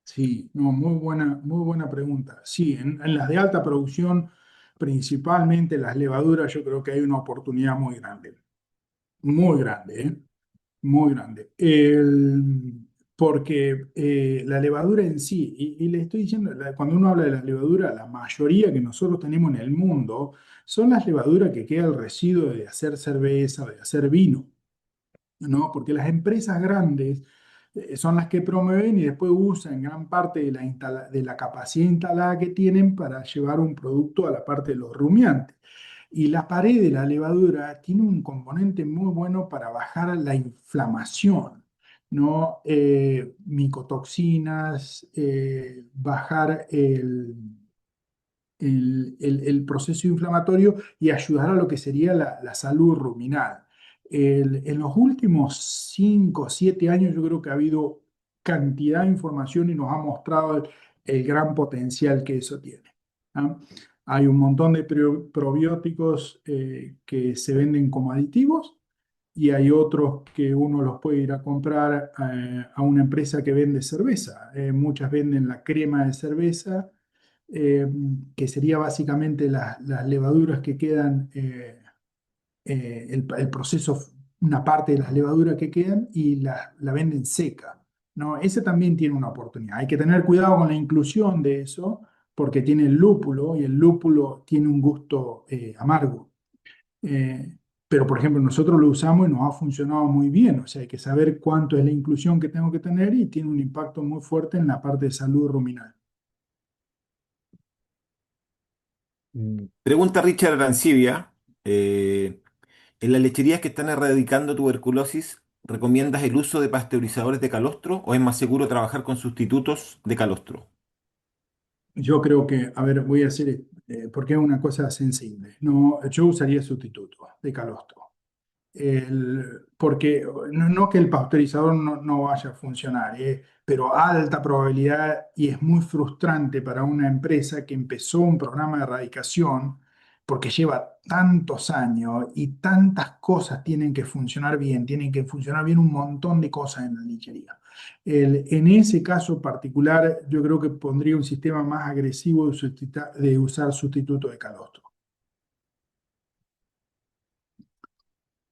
Sí, no, muy buena pregunta. Sí, en las de alta producción, principalmente las levaduras, yo creo que hay una oportunidad muy grande, ¿eh? Muy grande. Porque la levadura en sí, y le estoy diciendo, cuando uno habla de la levadura, la mayoría que nosotros tenemos en el mundo son las levaduras que queda el residuo de hacer cerveza, de hacer vino. ¿No? Porque las empresas grandes son las que promueven y después usan gran parte de de la capacidad instalada que tienen para llevar un producto a la parte de los rumiantes. Y la pared de la levadura tiene un componente muy bueno para bajar la inflamación, ¿no? Micotoxinas, bajar el proceso inflamatorio y ayudar a lo que sería la salud ruminal. En los últimos 5 o 7 años yo creo que ha habido cantidad de información y nos ha mostrado el gran potencial que eso tiene. ¿Ah? Hay un montón de probióticos que se venden como aditivos y hay otros que uno los puede ir a comprar a una empresa que vende cerveza. Muchas venden la crema de cerveza, eh, que sería básicamente las levaduras que quedan, el proceso, una parte de las levaduras que quedan y la venden seca, ¿no? Ese también tiene una oportunidad. Hay que tener cuidado con la inclusión de eso porque tiene el lúpulo y el lúpulo tiene un gusto amargo. Eh, pero, por ejemplo, nosotros lo usamos y nos ha funcionado muy bien. O sea, hay que saber cuánto es la inclusión que tengo que tener y tiene un impacto muy fuerte en la parte de salud ruminal. Pregunta Richard Arancibia. ¿En las lecherías que están erradicando tuberculosis, recomiendas el uso de pasteurizadores de calostro o es más seguro trabajar con sustitutos de calostro? Yo creo que, a ver, voy a hacer, porque es una cosa sensible. No, yo usaría sustituto de calostro. Porque no que el pasteurizador no vaya a funcionar, pero alta probabilidad y es muy frustrante para una empresa que empezó un programa de erradicación porque lleva tantos años y tantas cosas tienen que funcionar bien un montón de cosas en la lechería. En ese caso particular, yo creo que pondría un sistema más agresivo de usar sustituto de calostro.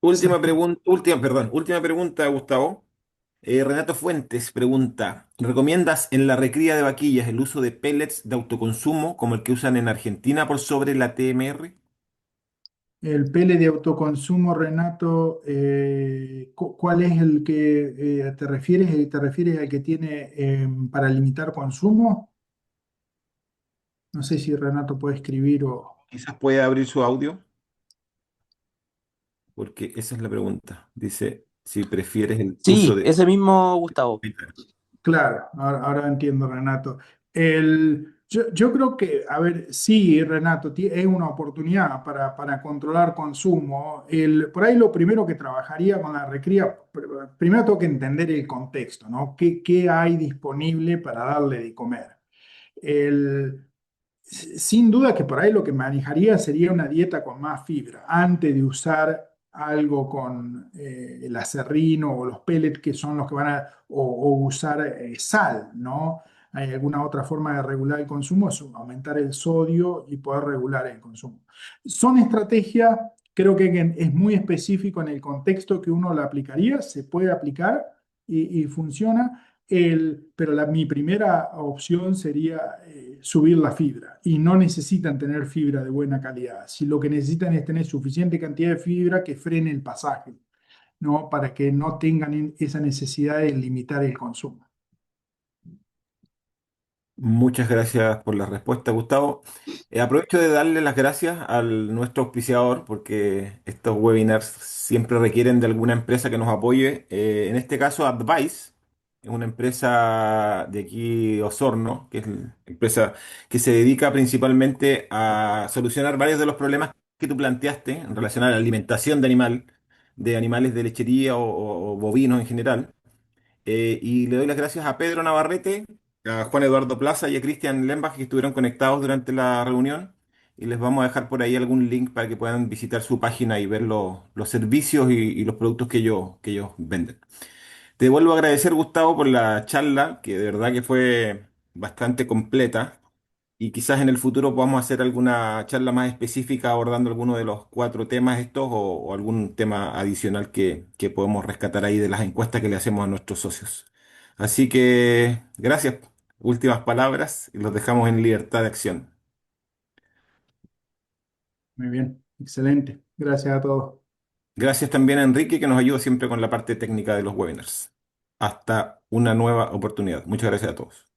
Última pregunta, Gustavo. Renato Fuentes pregunta, ¿recomiendas en la recría de vaquillas el uso de pellets de autoconsumo como el que usan en Argentina por sobre la TMR? El pele de autoconsumo, Renato, ¿cuál es el que te refieres? ¿Te refieres al que tiene para limitar consumo? No sé si Renato puede escribir o... Quizás puede abrir su audio, porque esa es la pregunta. Dice, si prefieres el uso Sí, ese mismo Gustavo. Claro, ahora entiendo, Renato. Yo creo que, a ver, sí, Renato, es una oportunidad para controlar consumo. Por ahí lo primero que trabajaría con la recría, primero tengo que entender el contexto, ¿no? ¿Qué hay disponible para darle de comer? El, Sin duda que por ahí lo que manejaría sería una dieta con más fibra, antes de usar algo con el aserrín o los pellets que son los que van a, o usar sal, ¿no? Hay alguna otra forma de regular el consumo, es aumentar el sodio y poder regular el consumo. Son estrategias, creo que es muy específico en el contexto que uno la aplicaría, se puede aplicar y funciona. Pero mi primera opción sería subir la fibra y no necesitan tener fibra de buena calidad. Si lo que necesitan es tener suficiente cantidad de fibra que frene el pasaje, ¿no? Para que no tengan esa necesidad de limitar el consumo. Muchas gracias por la respuesta, Gustavo. Aprovecho de darle las gracias a nuestro auspiciador porque estos webinars siempre requieren de alguna empresa que nos apoye. En este caso, Advice es una empresa de aquí, Osorno, que es la empresa que se dedica principalmente a solucionar varios de los problemas que tú planteaste en relación a la alimentación de animales de lechería o bovinos en general. Y le doy las gracias a Pedro Navarrete, a Juan Eduardo Plaza y a Cristian Lembach que estuvieron conectados durante la reunión. Y les vamos a dejar por ahí algún link para que puedan visitar su página y ver los servicios y los productos que ellos venden. Te vuelvo a agradecer, Gustavo, por la charla, que de verdad que fue bastante completa. Y quizás en el futuro podamos hacer alguna charla más específica abordando alguno de los cuatro temas estos o algún tema adicional que podemos rescatar ahí de las encuestas que le hacemos a nuestros socios. Así que gracias. Últimas palabras y los dejamos en libertad de acción. Muy bien, excelente. Gracias a todos. Gracias también a Enrique que nos ayuda siempre con la parte técnica de los webinars. Hasta una nueva oportunidad. Muchas gracias a todos.